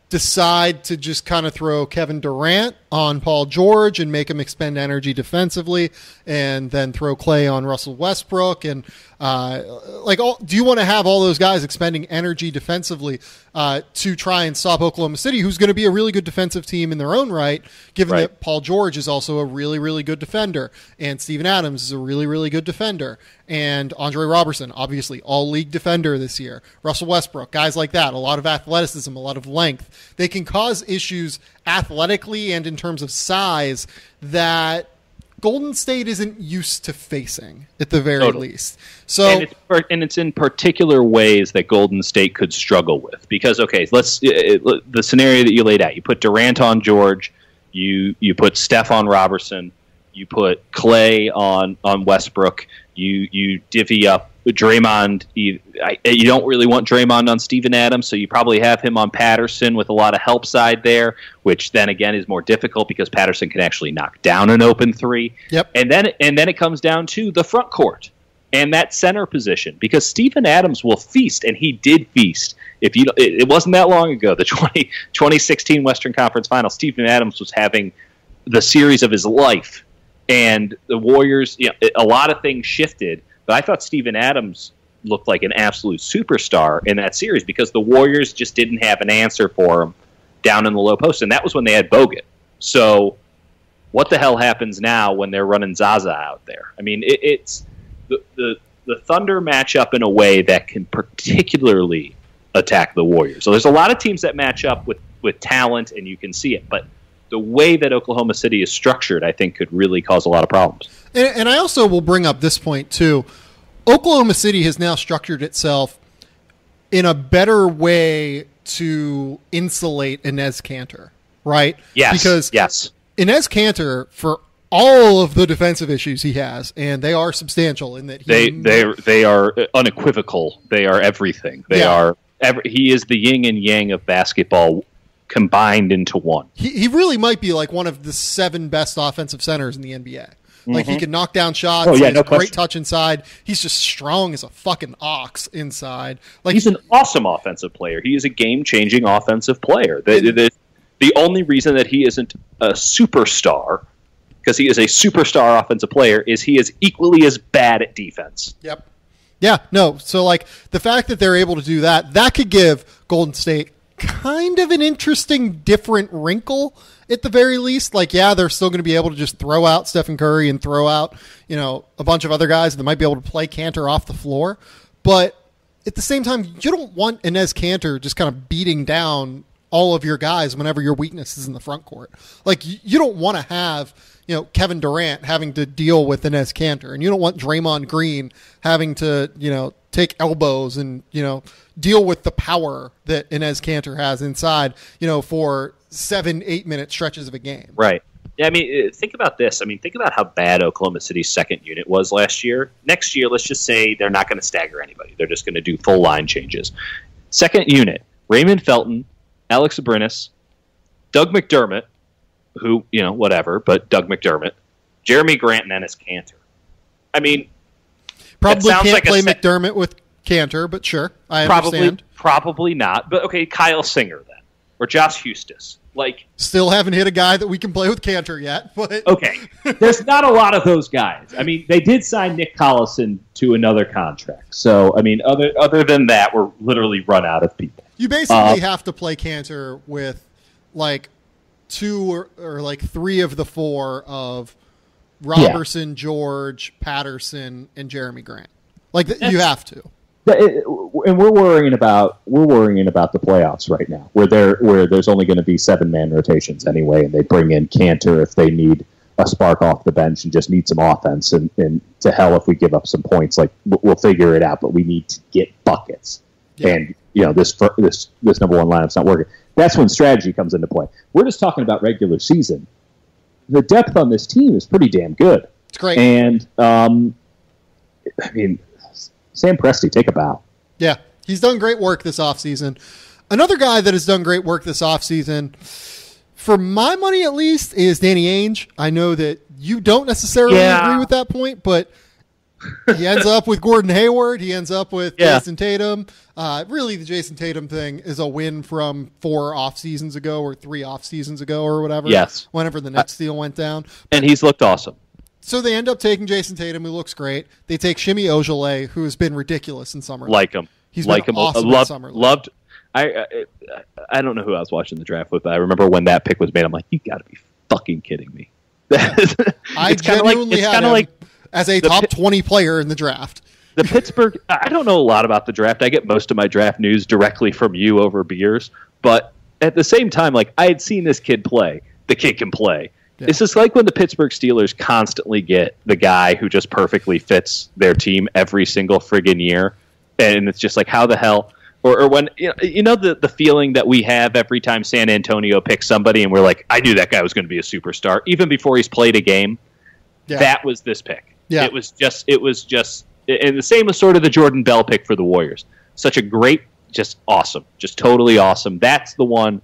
decide to just kind of throw Kevin Durant on Paul George and make him expend energy defensively, and then throw Klay on Russell Westbrook? And do you want to have all those guys expending energy defensively to try and stop Oklahoma City, who's going to be a really good defensive team in their own right, given that Paul George is also a really, really good defender, and Steven Adams is a really, really good defender, and Andre Robertson, obviously all-league defender this year, Russell Westbrook, guys like that, a lot of athleticism, a lot of length. They can cause issues athletically and in terms of size that Golden State isn't used to facing, at the very least. So, and it's in particular ways that Golden State could struggle with. Because, the scenario that you laid out, you put Durant on George, you put Steph on Robertson, you put Klay on Westbrook, you divvy up Draymond. You don't really want Draymond on Steven Adams, so you probably have him on Patterson with a lot of help side there, which then again is more difficult because Patterson can actually knock down an open three. Yep. And then it comes down to the front court and that center position, because Steven Adams will feast, and he did feast. It wasn't that long ago, the 2016 Western Conference Finals, Steven Adams was having the series of his life, and the Warriors, a lot of things shifted. But I thought Steven Adams looked like an absolute superstar in that series because the Warriors just didn't have an answer for him down in the low post, and that was when they had Bogut. So what the hell happens now when they're running Zaza out there? I mean, it's the Thunder match up in a way that can particularly attack the Warriors. So there's a lot of teams that match up with talent, and you can see it. But the way that Oklahoma City is structured, I think, could really cause a lot of problems. And I also will bring up this point, too. Oklahoma City has now structured itself in a better way to insulate Enes Kanter, right? Yes. Because Enes Kanter, for all of the defensive issues he has, and they are substantial in that they are unequivocal. They are everything. He is the yin and yang of basketball combined into one. He really might be like one of the 7 best offensive centers in the NBA. Like, he can knock down shots. He has great touch inside. He's just strong as a fucking ox inside. Like, he's an awesome offensive player. He is a game-changing offensive player. The only reason that he isn't a superstar, because he is a superstar offensive player, is he is equally as bad at defense. Yep. Yeah, no. So, like, the fact that they're able to do that could give Golden State kind of an interesting, different wrinkle at the very least. Like, yeah, they're still going to be able to just throw out Stephen Curry and throw out, a bunch of other guys that might be able to play Kanter off the floor. But at the same time, you don't want Enes Kanter just kind of beating down all of your guys whenever your weakness is in the front court. Like, you don't want to have, Kevin Durant having to deal with Enes Kanter, and you don't want Draymond Green having to, take elbows and, deal with the power that Enes Kanter has inside, for 7-8 minute stretches of a game. Right. Yeah, I mean, think about this. I mean, think about how bad Oklahoma City's second unit was last year. Next year, let's just say they're not going to stagger anybody. They're just going to do full line changes. Second unit, Raymond Felton, Alex Abrinas, Doug McDermott, who, whatever, but Doug McDermott, Jeremy Grant, and Enes Kanter. I mean, probably can't like play McDermott with Kanter, but sure, I understand. Probably not. But okay, Kyle Singer then, or Josh Hustis. Like, still haven't hit a guy that we can play with Cantor yet. But okay, there's not a lot of those guys. I mean, they did sign Nick Collison to another contract. So, I mean, other than that, we're literally run out of people. You basically have to play Cantor with like two or like three of the four of Robertson, George, Patterson, and Jeremy Grant. Like you have to. And we're worrying about the playoffs right now, where there's only going to be 7-man rotations anyway, and they bring in Cantor if they need a spark off the bench and just need some offense. And to hell if we give up some points, like we'll figure it out. But we need to get buckets, and this number one lineup's not working. That's when strategy comes into play. We're just talking about regular season. The depth on this team is pretty damn good. It's great, and I mean. Sam Presti, take a bow. Yeah, he's done great work this offseason. Another guy that has done great work this offseason, for my money at least, is Danny Ainge. I know that you don't necessarily agree with that point, but he ends up with Gordon Hayward. He ends up with Jason Tatum. Really, the Jason Tatum thing is a win from 4 off seasons ago or 3 off seasons ago or whatever. Yes. Whenever the Nets deal went down. And he's looked awesome. So they end up taking Jason Tatum, who looks great. They take Shimi Ojale, who has been ridiculous in summer. Like him. He's been awesome in summer. Loved. I don't know who I was watching the draft with, but I remember when that pick was made, I'm like, you got to be fucking kidding me. I genuinely had him as a top 20 player in the draft. The Pittsburgh, I don't know a lot about the draft. I get most of my draft news directly from you over beers. But at the same time, like, I had seen this kid play. The kid can play. Yeah. It's just like when the Pittsburgh Steelers constantly get the guy who just perfectly fits their team every single friggin' year. And it's just like, how the hell? Or when, the feeling that we have every time San Antonio picks somebody and we're like, I knew that guy was going to be a superstar. Even before he's played a game, that was this pick. Yeah. It was just, and the same was sort of the Jordan Bell pick for the Warriors. Such a great, just awesome, just totally awesome. That's the one.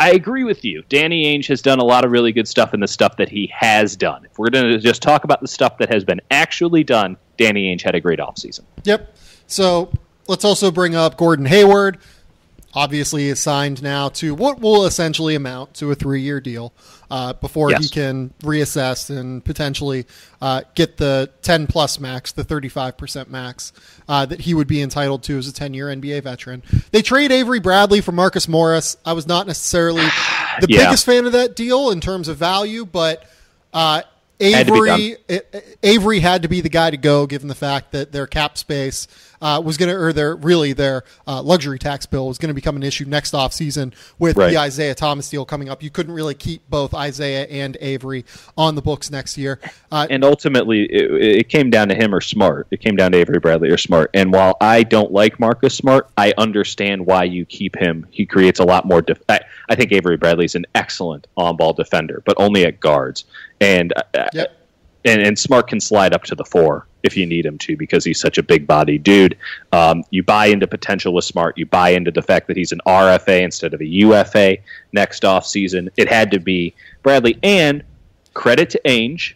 I agree with you. Danny Ainge has done a lot of really good stuff in the stuff that he has done. If we're going to just talk about the stuff that has been actually done, Danny Ainge had a great offseason. Yep. So let's also bring up Gordon Hayward. Obviously is signed now to what will essentially amount to a 3-year deal before he can reassess and potentially get the 10-plus max, the 35% max that he would be entitled to as a 10-year NBA veteran. They trade Avery Bradley for Marcus Morris. I was not necessarily the biggest fan of that deal in terms of value, but Avery had to be the guy to go, given the fact that their cap space was going to, or their luxury tax bill was going to become an issue next offseason with the Isaiah Thomas deal coming up. You couldn't really keep both Isaiah and Avery on the books next year. And ultimately, it came down to him or Smart. It came down to Avery Bradley or Smart. And while I don't like Marcus Smart, I understand why you keep him. He creates a lot more. I think Avery Bradley's an excellent on-ball defender, but only at guards. And and Smart can slide up to the 4 if you need him to, because he's such a big-bodied dude. You buy into potential with Smart. You buy into the fact that he's an RFA instead of a UFA next offseason. It had to be Bradley. And credit to Ainge,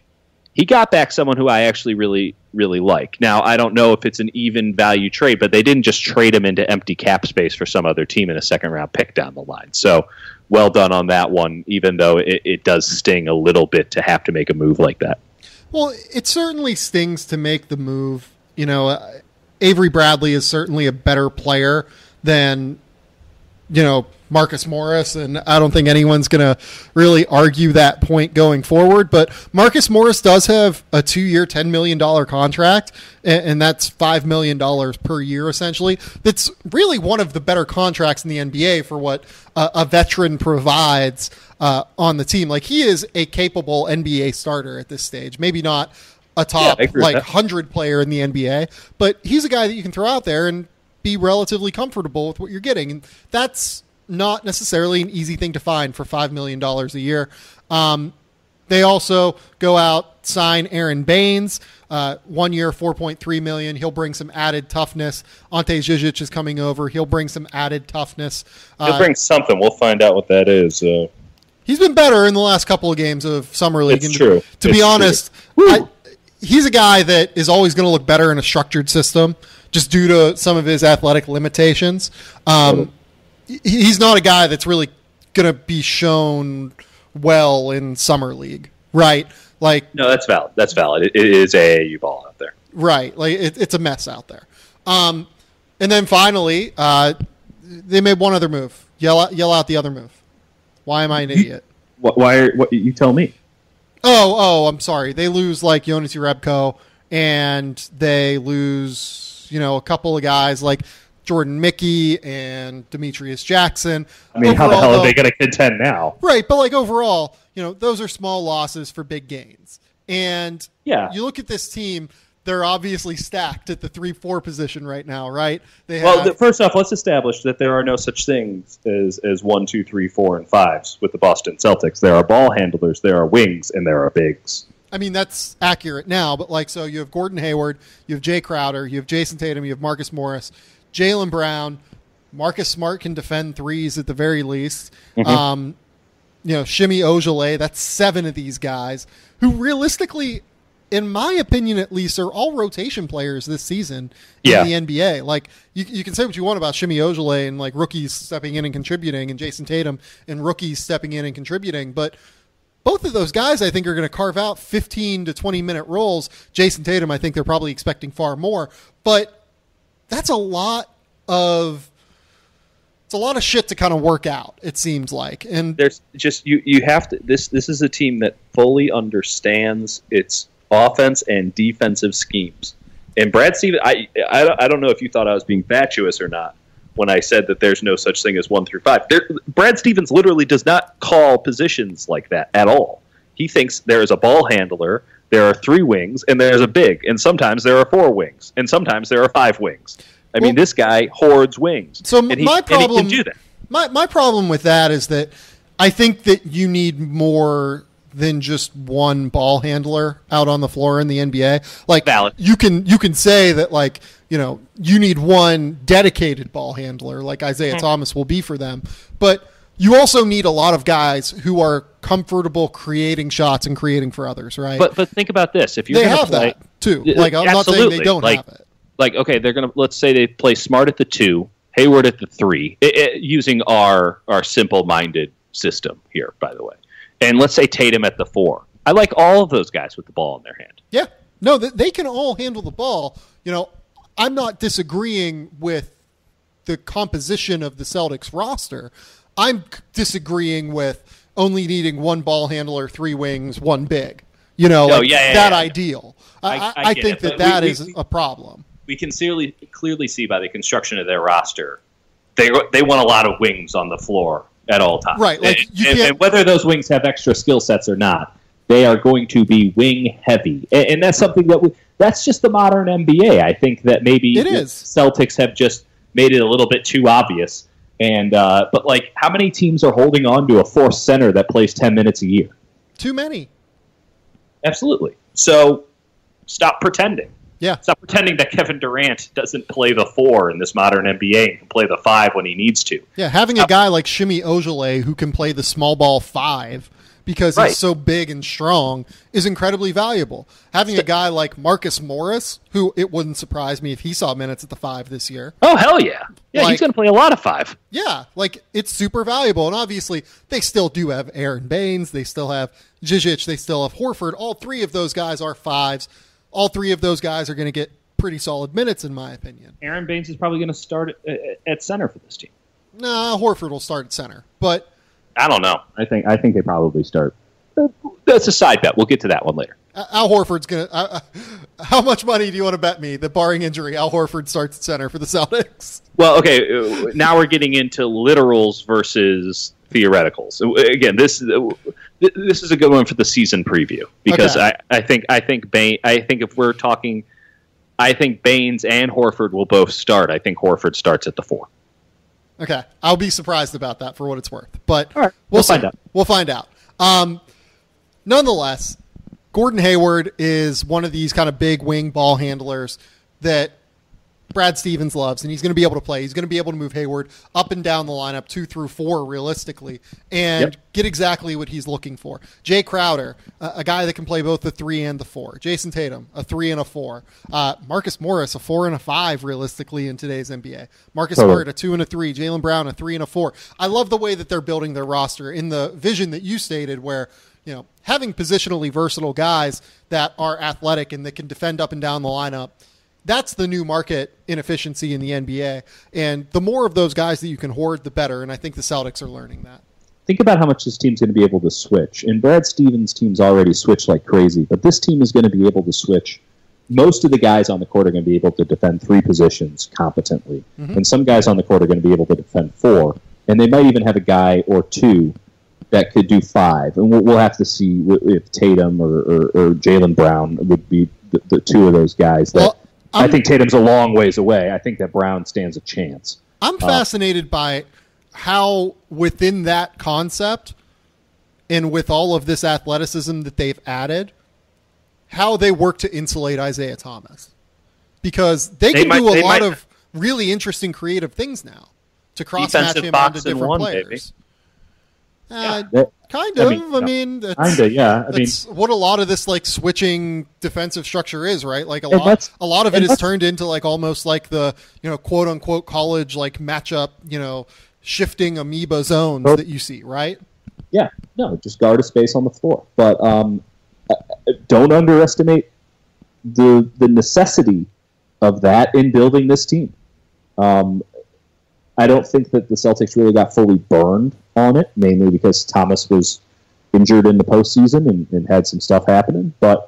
he got back someone who I actually really, really like. Now, I don't know if it's an even value trade, but they didn't just trade him into empty cap space for some other team in a second-round pick down the line. So well done on that one, even though it does sting a little bit to have to make a move like that. Well, it certainly stings to make the move. Avery Bradley is certainly a better player than, Marcus Morris, and I don't think anyone's going to really argue that point going forward. But Marcus Morris does have a 2-year, $10 million contract, and that's $5 million per year, essentially. That's really one of the better contracts in the NBA for what a veteran provides on the team. Like, he is a capable NBA starter at this stage. Maybe not a top 100 player in the NBA, but he's a guy that you can throw out there and be relatively comfortable with what you're getting. And that's not necessarily an easy thing to find for $5 million a year. They also go out, sign Aaron Baines, 1 year, $4.3 million. He'll bring some added toughness. Ante Žižić is coming over. He'll bring some added toughness. He'll bring something. We'll find out what that is. He's been better in the last couple of games of Summer League. It's true. To be honest, he's a guy that is always going to look better in a structured system just due to some of his athletic limitations. He's not a guy that's really going to be shown well in summer league, right? Like, no, that's valid. That's valid. It is AAU ball out there, right? Like it's a mess out there. And then finally, they made one other move. Yell out the other move. Why am I an idiot? What you tell me? Oh, I'm sorry. They lose like Jonas Jerebko, and they lose, a couple of guys like Jordan Mickey and Demetrius Jackson. I mean, overall, how the hell are they going to contend now? Right, but like overall, those are small losses for big gains. And you look at this team, they're obviously stacked at the 3-4 position right now, right? First off, let's establish that there are no such things as 1, 2, 3, 4, and 5s with the Boston Celtics. There are ball handlers, there are wings, and there are bigs. I mean, that's accurate now, but so you have Gordon Hayward, you have Jay Crowder, you have Jason Tatum, you have Marcus Morris, Jaylen Brown, Marcus Smart can defend threes at the very least. Mm-hmm. Shimmy Ojale, that's 7 of these guys who realistically, in my opinion at least, are all rotation players this season in the NBA. Like, you can say what you want about Shimmy Ojale and like rookies stepping in and contributing, and Jason Tatum and rookies stepping in and contributing, but both of those guys, I think, are going to carve out 15 to 20-minute roles. Jason Tatum, I think they're probably expecting far more, but that's a lot of shit to kind of work out, it seems like. And there's just you have to. This is a team that fully understands its offense and defensive schemes. And Brad Stevens, I don't know if you thought I was being fatuous or not when I said that there's no such thing as 1 through 5. Brad Stevens literally does not call positions like that at all. He thinks there is a ball handler, there are 3 wings, and there's a big, and sometimes there are 4 wings, and sometimes there are 5 wings. I mean, this guy hoards wings. So and he can do that. My problem with that is that I think that you need more than just one ball handler out on the floor in the NBA. Like, valid. You can say that, like, you need one dedicated ball handler like Isaiah Thomas will be for them, but you also need a lot of guys who are comfortable creating shots and creating for others, right? But think about this: if you're they have that too, like I'm not saying they don't have it. Like, okay, they're gonna, let's say they play Smart at the 2, Hayward at the 3, using our simple-minded system here, by the way, and let's say Tatum at the 4. I like all of those guys with the ball in their hand. Yeah, no, they can all handle the ball. I'm not disagreeing with the composition of the Celtics roster. I'm disagreeing with only needing one ball handler, 3 wings, 1 big. Ideal. I think that is a problem. We can clearly see by the construction of their roster, they want a lot of wings on the floor at all times. Right. Like, and whether those wings have extra skill sets or not, they are going to be wing heavy. And that's something that's just the modern NBA. I think that maybe it is. Celtics have just made it a little bit too obvious. And but like, how many teams are holding on to a fourth center that plays 10 minutes a year? Too many. Absolutely. So stop pretending. Yeah. Stop pretending that Kevin Durant doesn't play the 4 in this modern NBA and can play the 5 when he needs to. Yeah, having a guy like Shimmy Ojale who can play the small ball 5 because he's so big and strong is incredibly valuable. Having a guy like Marcus Morris, who it wouldn't surprise me if he saw minutes at the 5 this year. Oh, hell yeah. Yeah, he's going to play a lot of 5. Yeah, like, it's super valuable. And obviously, they still do have Aaron Baines. They still have Zizic. They still have Horford. All 3 of those guys are 5s. All 3 of those guys are going to get pretty solid minutes, in my opinion. Aaron Baines is probably going to start at center for this team. Nah, Horford will start at center. But I don't know. I think they probably start. That's a side bet. We'll get to that one later. Al Horford's going to... how much money do you want to bet me that, barring injury, Al Horford starts at center for the Celtics? Well, okay, now we're getting into literals versus theoreticals. Again, this is a good one for the season preview because I think if we're talking, I think Baines and Horford will both start. I think Horford starts at the 4. Okay, I'll be surprised about that for what it's worth, but right, we'll find out. We'll find out. Nonetheless, Gordon Hayward is one of these kind of big wing ball handlers that Brad Stevens loves, and he's going to be able to play. He's going to be able to move Hayward up and down the lineup 2 through 4 realistically and get exactly what he's looking for. Jay Crowder, a guy that can play both the 3 and the 4. Jason Tatum, a 3 and a 4. Marcus Morris, a 4 and a 5 realistically in today's NBA. Marcus Smart, a 2 and a 3. Jaylen Brown, a 3 and a 4. I love the way that they're building their roster in the vision that you stated where, having positionally versatile guys that are athletic and that can defend up and down the lineup, that's the new market inefficiency in the NBA. And the more of those guys that you can hoard, the better. And I think the Celtics are learning that. Think about how much this team's going to be able to switch. And Brad Stevens' team's already switched like crazy, but this team is going to be able to switch. Most of the guys on the court are going to be able to defend 3 positions competently. Mm-hmm. And some guys on the court are going to be able to defend 4. And they might even have a guy or 2 that could do 5. And we'll have to see if Tatum or Jaylen Brown would be the 2 of those guys that I think Tatum's a long ways away. I think that Brown stands a chance. I'm fascinated by how within that concept and with all of this athleticism that they've added, how they work to insulate Isaiah Thomas. Because they can do a lot of really interesting creative things now to cross-match him onto different players. Kind of. I mean, that's what a lot of this switching defensive structure is, right? Like a lot of it is turned into almost like the quote unquote college matchup, shifting amoeba zones that you see, right? Yeah, no, just guard a space on the floor, but don't underestimate the necessity of that in building this team. I don't think that the Celtics really got fully burned on it, mainly because Thomas was injured in the postseason and had some stuff happening. But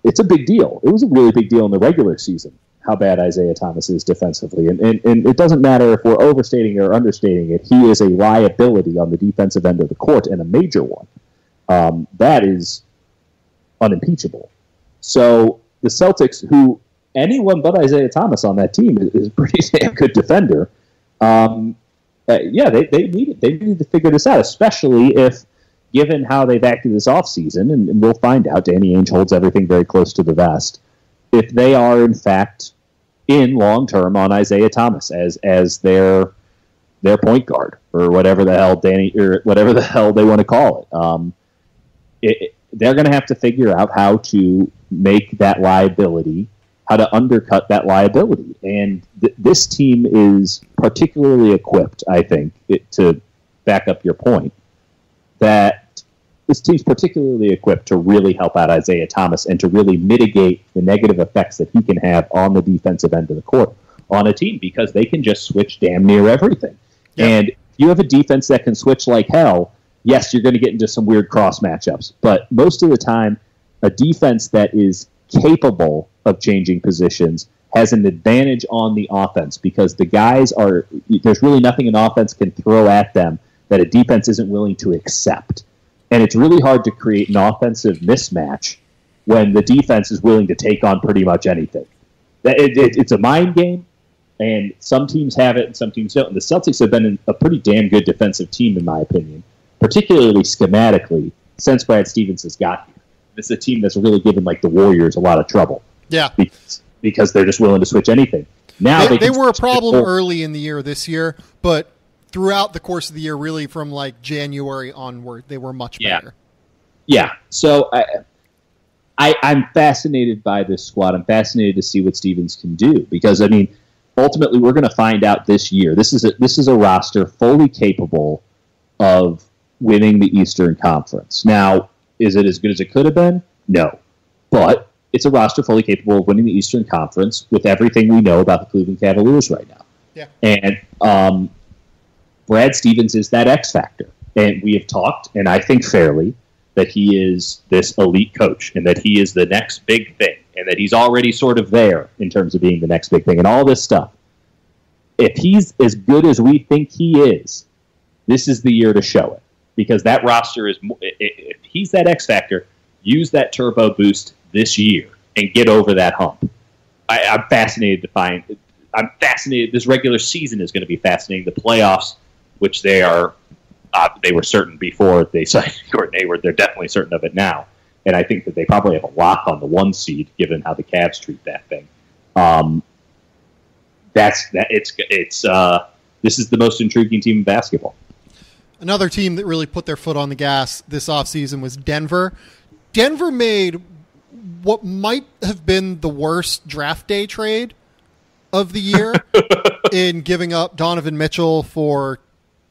it's a big deal. It was a really big deal in the regular season, how bad Isaiah Thomas is defensively. And it doesn't matter if we're overstating or understating it. He is a liability on the defensive end of the court, and a major one. That is unimpeachable. So the Celtics, who anyone but Isaiah Thomas on that team is a pretty damn good defender. They needed to figure this out, especially if, given how they've acted this offseason, and we'll find out, Danny Ainge holds everything very close to the vest, if they are, in fact, in long-term on Isaiah Thomas as their point guard, or whatever the hell they want to call it. They're going to have to figure out how to make that liability, how to undercut that liability. And this team is particularly equipped, I think, to back up your point, that this team's particularly equipped to really help out Isaiah Thomas and to really mitigate the negative effects that he can have on the defensive end of the court on a team, because they can just switch damn near everything. Yeah. And if you have a defense that can switch like hell, yes, you're going to get into some weird cross matchups. But most of the time, a defense that is capable of changing positions has an advantage on the offense, because the guys there's really nothing an offense can throw at them that a defense isn't willing to accept. And it's really hard to create an offensive mismatch when the defense is willing to take on pretty much anything. It's a mind game, and some teams have it and some teams don't. And the Celtics have been a pretty damn good defensive team, in my opinion, particularly schematically, since Brad Stevens has got here. This is a team that's really given the Warriors a lot of trouble. Yeah. Because they're just willing to switch anything. Now they were a problem early in the year this year, but throughout the course of the year, really from January onward, they were much better. Yeah. So I'm fascinated by this squad. I'm fascinated to see what Stevens can do, because ultimately we're going to find out this year. This is a roster fully capable of winning the Eastern Conference. Now, is it as good as it could have been? No. But it's a roster fully capable of winning the Eastern Conference with everything we know about the Cleveland Cavaliers right now. Yeah. And Brad Stevens is that X factor. And we have talked, and I think fairly, that he is this elite coach and that he is the next big thing and that he's already sort of there in terms of being the next big thing and all this stuff. If he's as good as we think he is, this is the year to show it. Because that roster is, if he's that X factor, use that turbo boost this year and get over that hump. I'm fascinated to find. I'm fascinated. This regular season is going to be fascinating. The playoffs, which they were certain before they signed Gordon Hayward, they're definitely certain of it now. And I think that they probably have a lock on the 1 seed, given how the Cavs treat that thing. This is the most intriguing team in basketball. Another team that really put their foot on the gas this offseason was Denver. Denver made what might have been the worst draft day trade of the year in giving up Donovan Mitchell for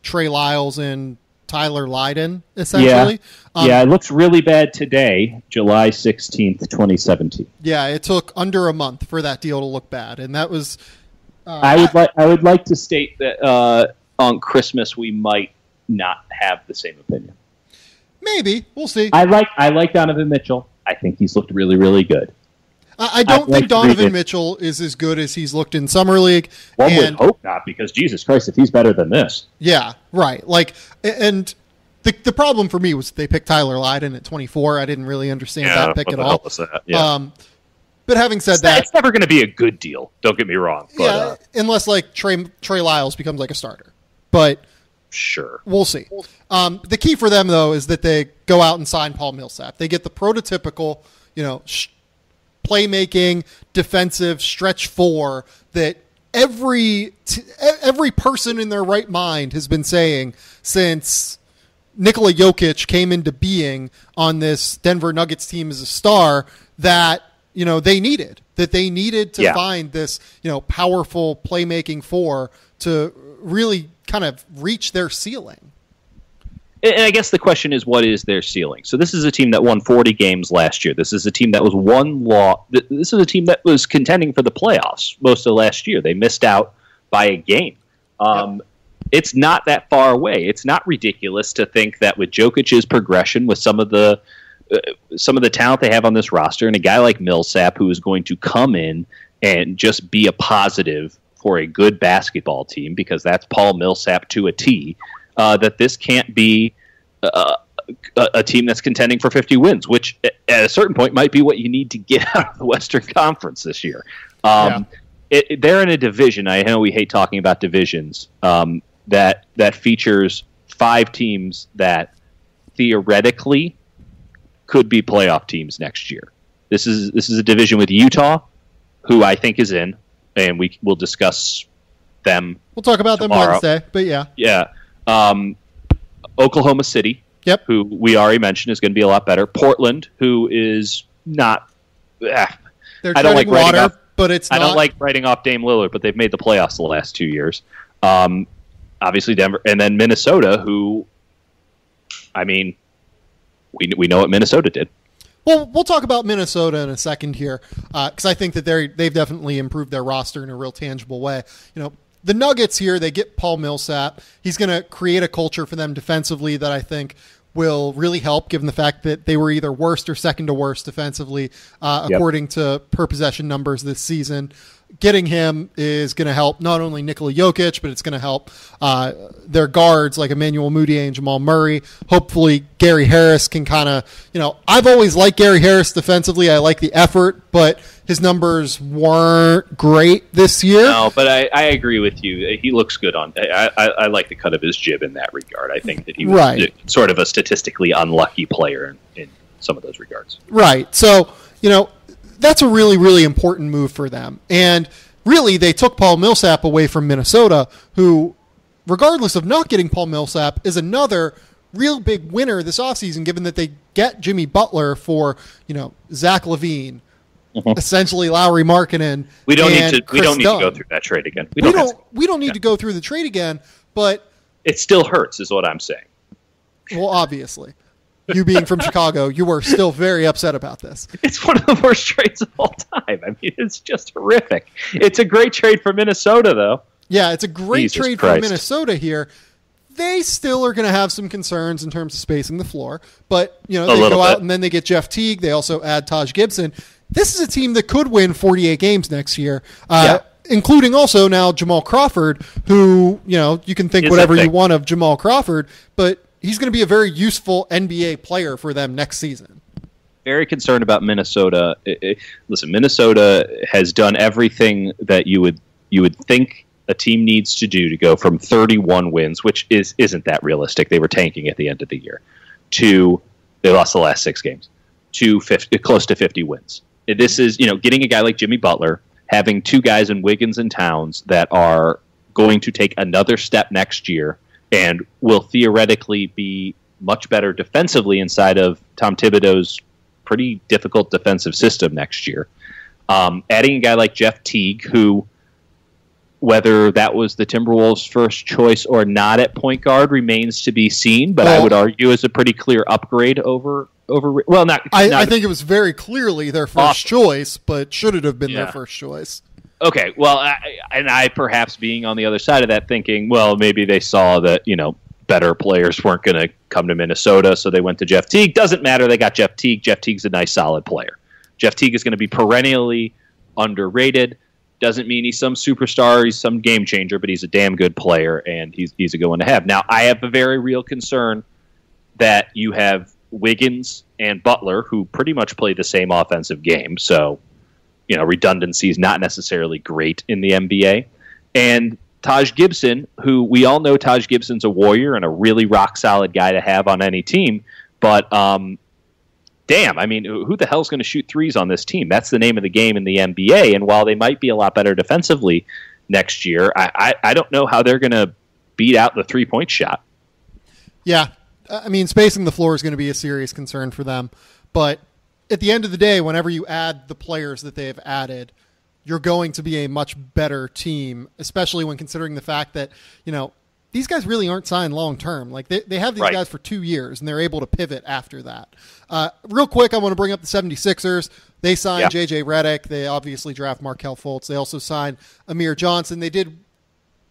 Trey Lyles and Tyler Lydon, essentially. Yeah, it looks really bad today, July 16th, 2017. Yeah, it took under a month for that deal to look bad, and that was... I would like to state that on Christmas we might not have the same opinion. Maybe. We'll see. I like Donovan Mitchell. I think he's looked really, really good. I don't think Donovan Mitchell is as good as he's looked in Summer League. One would hope not, because Jesus Christ, if he's better than this. Yeah, right. And the problem for me was they picked Tyler Lydon at 24. I didn't really understand that pick at all. Was that? Yeah. But having said that, it's never going to be a good deal. Don't get me wrong. But, unless like Trey Lyles becomes like a starter. But sure, we'll see. The key for them though is that they go out and sign Paul Millsap. They get the prototypical, playmaking, defensive stretch four that every person in their right mind has been saying since Nikola Jokic came into being on this Denver Nuggets team as a star that they needed to find this powerful playmaking four to really kind of reach their ceiling. And I guess the question is, what is their ceiling? So this is a team that won 40 games last year. This is a team that was This is a team that was contending for the playoffs most of last year. They missed out by a game. It's not that far away. It's not ridiculous to think that with Jokic's progression, with some of the talent they have on this roster, and a guy like Millsap who is going to come in and just be a positive for a good basketball team, because that's Paul Millsap to a T, that this can't be a team that's contending for 50 wins, which at a certain point might be what you need to get out of the Western Conference this year. They're in a division, I know we hate talking about divisions, that features 5 teams that theoretically could be playoff teams next year. This is a division with Utah, who I think is in, and we'll discuss them. We'll talk about tomorrow. them Wednesday, but yeah. Yeah. Oklahoma City, who we already mentioned is going to be a lot better. Portland, who is not... They're treading water, but it's not... I don't like writing off Dame Lillard, but they've made the playoffs the last 2 years. Obviously Denver, and then Minnesota, who... We know what Minnesota did. Well, we'll talk about Minnesota in a second here, because I think that they've definitely improved their roster in a real tangible way. The Nuggets here, they get Paul Millsap. He's going to create a culture for them defensively that I think will really help, given the fact that they were either worst or second to worst defensively, according to per possession numbers this season. Getting him is going to help not only Nikola Jokic, but it's going to help their guards like Emmanuel Mudiay and Jamal Murray. Hopefully Gary Harris can kind of, I've always liked Gary Harris defensively. I like the effort, but his numbers weren't great this year. No, but I agree with you. He looks good on. I like the cut of his jib in that regard. I think that he was sort of a statistically unlucky player in some of those regards. Right. So, that's a really, really important move for them. And really, they took Paul Millsap away from Minnesota, who, regardless of not getting Paul Millsap, is another real big winner this offseason, given that they get Jimmy Butler for, Zach LaVine, essentially Lauri Markkanen. We don't need to go through that trade again. We don't need to go through the trade again, but it still hurts, is what I'm saying. Well, obviously. You being from Chicago, you were still very upset about this. It's one of the worst trades of all time. It's just horrific. It's a great trade for Minnesota, though. Yeah, it's a great trade for Minnesota here. They still are going to have some concerns in terms of spacing the floor, but they go out and then they get Jeff Teague. They also add Taj Gibson. This is a team that could win 48 games next year. Including also now Jamal Crawford, who, you can think whatever you want of Jamal Crawford, but he's going to be a very useful NBA player for them next season. Very concerned about Minnesota. Listen, Minnesota has done everything that you would think a team needs to do to go from 31 wins, which isn't that realistic. They were tanking at the end of the year, to they lost the last 6 games, to close to 50 wins. This is getting a guy like Jimmy Butler, having two guys in Wiggins and Towns that are going to take another step next year and will theoretically be much better defensively inside of Tom Thibodeau's pretty difficult defensive system next year. Adding a guy like Jeff Teague, who, whether that was the Timberwolves' first choice or not at point guard remains to be seen, but I would argue is a pretty clear upgrade over. Well, I think it was very clearly their first choice, but should it have been their first choice? Okay, well, I perhaps being on the other side of that thinking, well, maybe they saw that, better players weren't going to come to Minnesota, so they went to Jeff Teague. Doesn't matter, they got Jeff Teague. Jeff Teague's a nice, solid player. Jeff Teague is going to be perennially underrated. Doesn't mean he's some superstar, he's some game changer, but he's a damn good player, and he's a good one to have. Now, I have a very real concern that you have Wiggins and Butler, who pretty much play the same offensive game, so redundancy is not necessarily great in the NBA. And Taj Gibson, who we all know Taj Gibson's a warrior and a really rock-solid guy to have on any team, but damn, I mean, who the hell's going to shoot threes on this team? That's the name of the game in the NBA, and while they might be a lot better defensively next year, I don't know how they're going to beat out the three-point shot. Yeah, I mean, spacing the floor is going to be a serious concern for them, but at the end of the day, whenever you add the players that they have added, you're going to be a much better team, especially when considering the fact that, these guys really aren't signed long-term. Like, they have these guys for 2 years, and they're able to pivot after that. Real quick, I want to bring up the 76ers. They signed J.J. Redick. They obviously draft Markelle Fultz. They also signed Amir Johnson. They did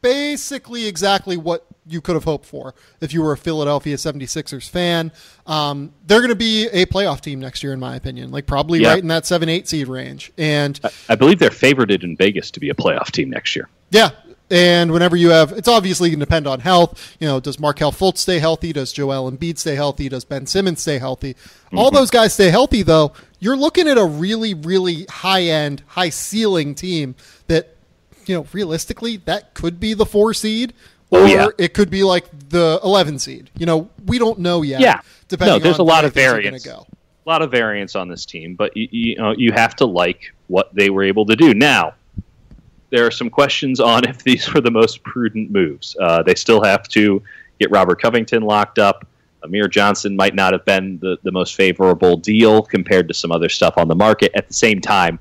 basically exactly what you could have hoped for if you were a Philadelphia 76ers fan. They're going to be a playoff team next year, in my opinion, like probably right in that 7-8 seed range. And I believe they're favorited in Vegas to be a playoff team next year. Yeah. And whenever you have, it's obviously going to depend on health. Does Markelle Fultz stay healthy? Does Joel Embiid stay healthy? Does Ben Simmons stay healthy? Mm-hmm. All those guys stay healthy, though. You're looking at a really, really high-end, high-ceiling team that, realistically, that could be the 4 seed, or it could be like the 11 seed. We don't know yet. Yeah. Depending there's on a lot of variance. A lot of variance on this team, but you have to like what they were able to do. Now, there are some questions on if these were the most prudent moves. They still have to get Robert Covington locked up. Amir Johnson might not have been the most favorable deal compared to some other stuff on the market. At the same time,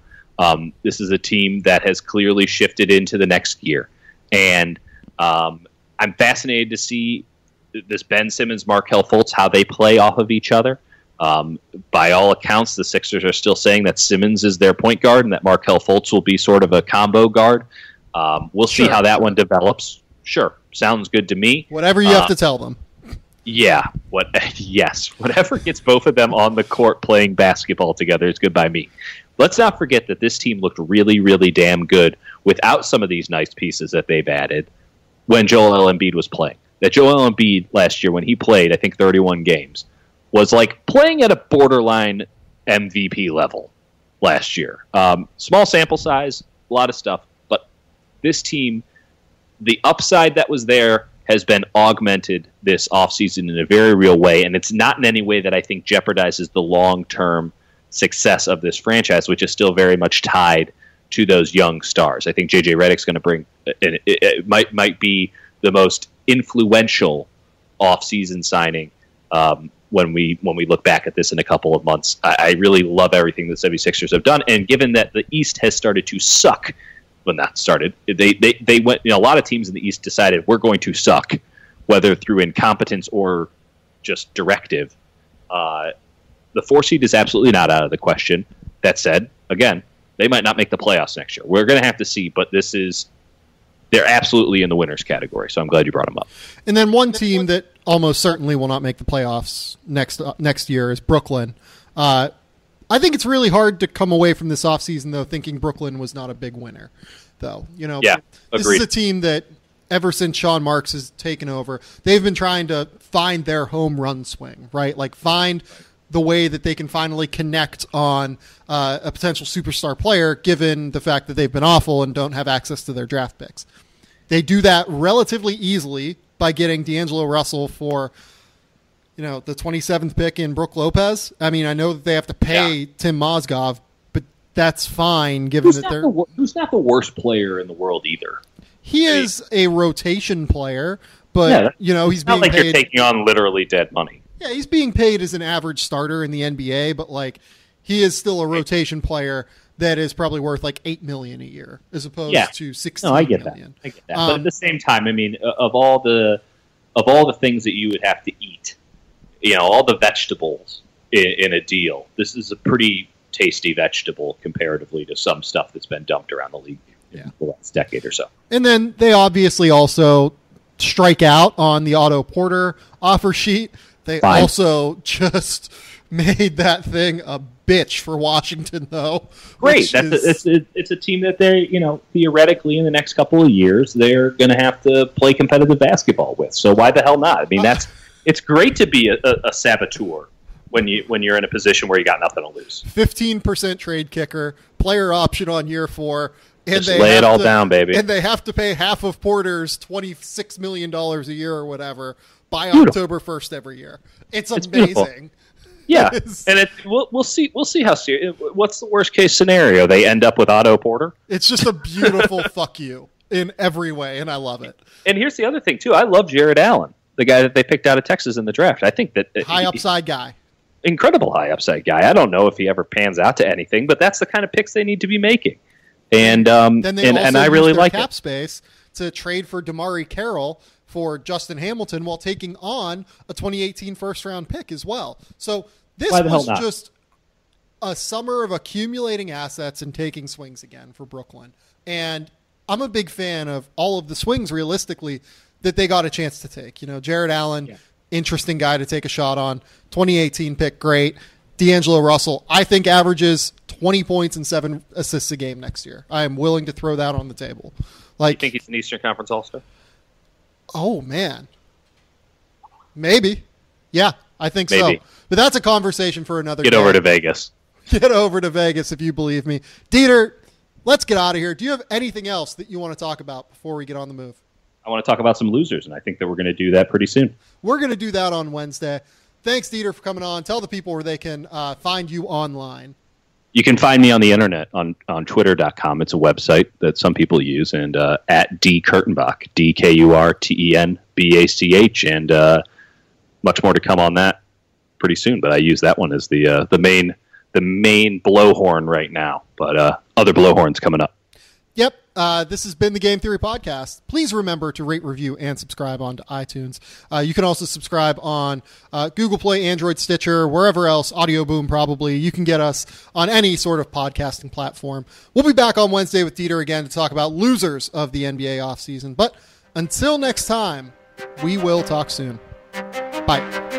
this is a team that has clearly shifted into the next year. And I'm fascinated to see this Ben Simmons, Markelle Fultz, how they play off of each other. By all accounts, the Sixers are still saying that Simmons is their point guard and that Markelle Fultz will be sort of a combo guard. We'll see how that one develops. Sure, sounds good to me. Whatever you have to tell them. Yeah, yes. Whatever gets both of them on the court playing basketball together is good by me. Let's not forget that this team looked really, really damn good without some of these nice pieces that they've added when Joel Embiid was playing. That Joel Embiid last year, when he played, I think 31 games, was like playing at a borderline MVP level last year. Small sample size, a lot of stuff, but this team, the upside that was there has been augmented this offseason in a very real way, and it's not in any way that I think jeopardizes the long-term success of this franchise, which is still very much tied to those young stars. I think J.J. Redick's going to bring it might be the most influential offseason signing when we look back at this in a couple of months. I really love everything the 76ers have done, and given that the East has started to suck, well, not started, they went, a lot of teams in the East decided we're going to suck, whether through incompetence or just directive. The 4 seed is absolutely not out of the question. That said, again, they might not make the playoffs next year. We're going to have to see, but they're absolutely in the winners category, so I'm glad you brought them up. And then one team that almost certainly will not make the playoffs next year is Brooklyn. I think it's really hard to come away from this offseason, though, thinking Brooklyn was not a big winner, though. Yeah, this is a team that ever since Sean Marks has taken over, they've been trying to find their home run swing, right? Like find the way that they can finally connect on a potential superstar player, given the fact that they've been awful and don't have access to their draft picks. They do that relatively easily by getting D'Angelo Russell for, the 27th pick in Brook Lopez. I mean, I know that they have to pay Tim Mozgov, but that's fine, given that they're... Who's not the worst player in the world either? He is a rotation player, but, he's being not like paid... you're taking on literally dead money. Yeah, he's being paid as an average starter in the NBA, but, like, he is still a rotation player that is probably worth, like, $8 million a year, as opposed to $16 million. I get that. But at the same time, I mean, of all the things that you would have to eat, all the vegetables in a deal, this is a pretty tasty vegetable comparatively to some stuff that's been dumped around the league in the last decade or so. And then they obviously also strike out on the Otto Porter offer sheet. They also just made that thing a bitch for Washington, though. Great. It's a team that they, theoretically in the next couple of years, they're going to have to play competitive basketball with. So why the hell not? I mean, it's great to be a saboteur when you're in a position where you got nothing to lose. 15% trade kicker, player option on year 4. And just lay it all down, baby. And they have to pay half of Porter's $26 million a year or whatever by October 1st every year. It's amazing. Yeah, and we'll see how serious. What's the worst case scenario? They end up with Otto Porter. It's just a beautiful fuck you in every way, and I love it. And here's the other thing too. I love Jared Allen, the guy that they picked out of Texas in the draft. I think that high upside guy, incredible high upside guy. I don't know if he ever pans out to anything, but that's the kind of picks they need to be making. And then they also I really like cap space to trade for Damari Carroll for Justin Hamilton while taking on a 2018 first-round pick as well. So this was just a summer of accumulating assets and taking swings again for Brooklyn. And I'm a big fan of all of the swings, realistically, that they got a chance to take. Jared Allen, interesting guy to take a shot on. 2018 pick, great. D'Angelo Russell, I think, averages 20 points and 7 assists a game next year. I am willing to throw that on the table. You think he's an Eastern Conference All-Star? Oh, man. Maybe. Yeah, I think so. But that's a conversation for another day. Get over to Vegas. Get over to Vegas if you believe me. Dieter, let's get out of here. Do you have anything else that you want to talk about before we get on the move? I want to talk about some losers, and I think that we're going to do that pretty soon. We're going to do that on Wednesday. Thanks, Dieter, for coming on. Tell the people where they can find you online. You can find me on the internet on twitter.com. It's a website that some people use, and at D Kurtenbach, DKURTENBACH, and much more to come on that pretty soon. But I use that one as the main blowhorn right now. But other blowhorns coming up. Yep. This has been the Game Theory Podcast. Please remember to rate, review, and subscribe onto iTunes. You can also subscribe on Google Play, Android, Stitcher, wherever else, Audio Boom probably. You can get us on any sort of podcasting platform. We'll be back on Wednesday with Dieter again to talk about losers of the NBA offseason. But until next time, we will talk soon. Bye.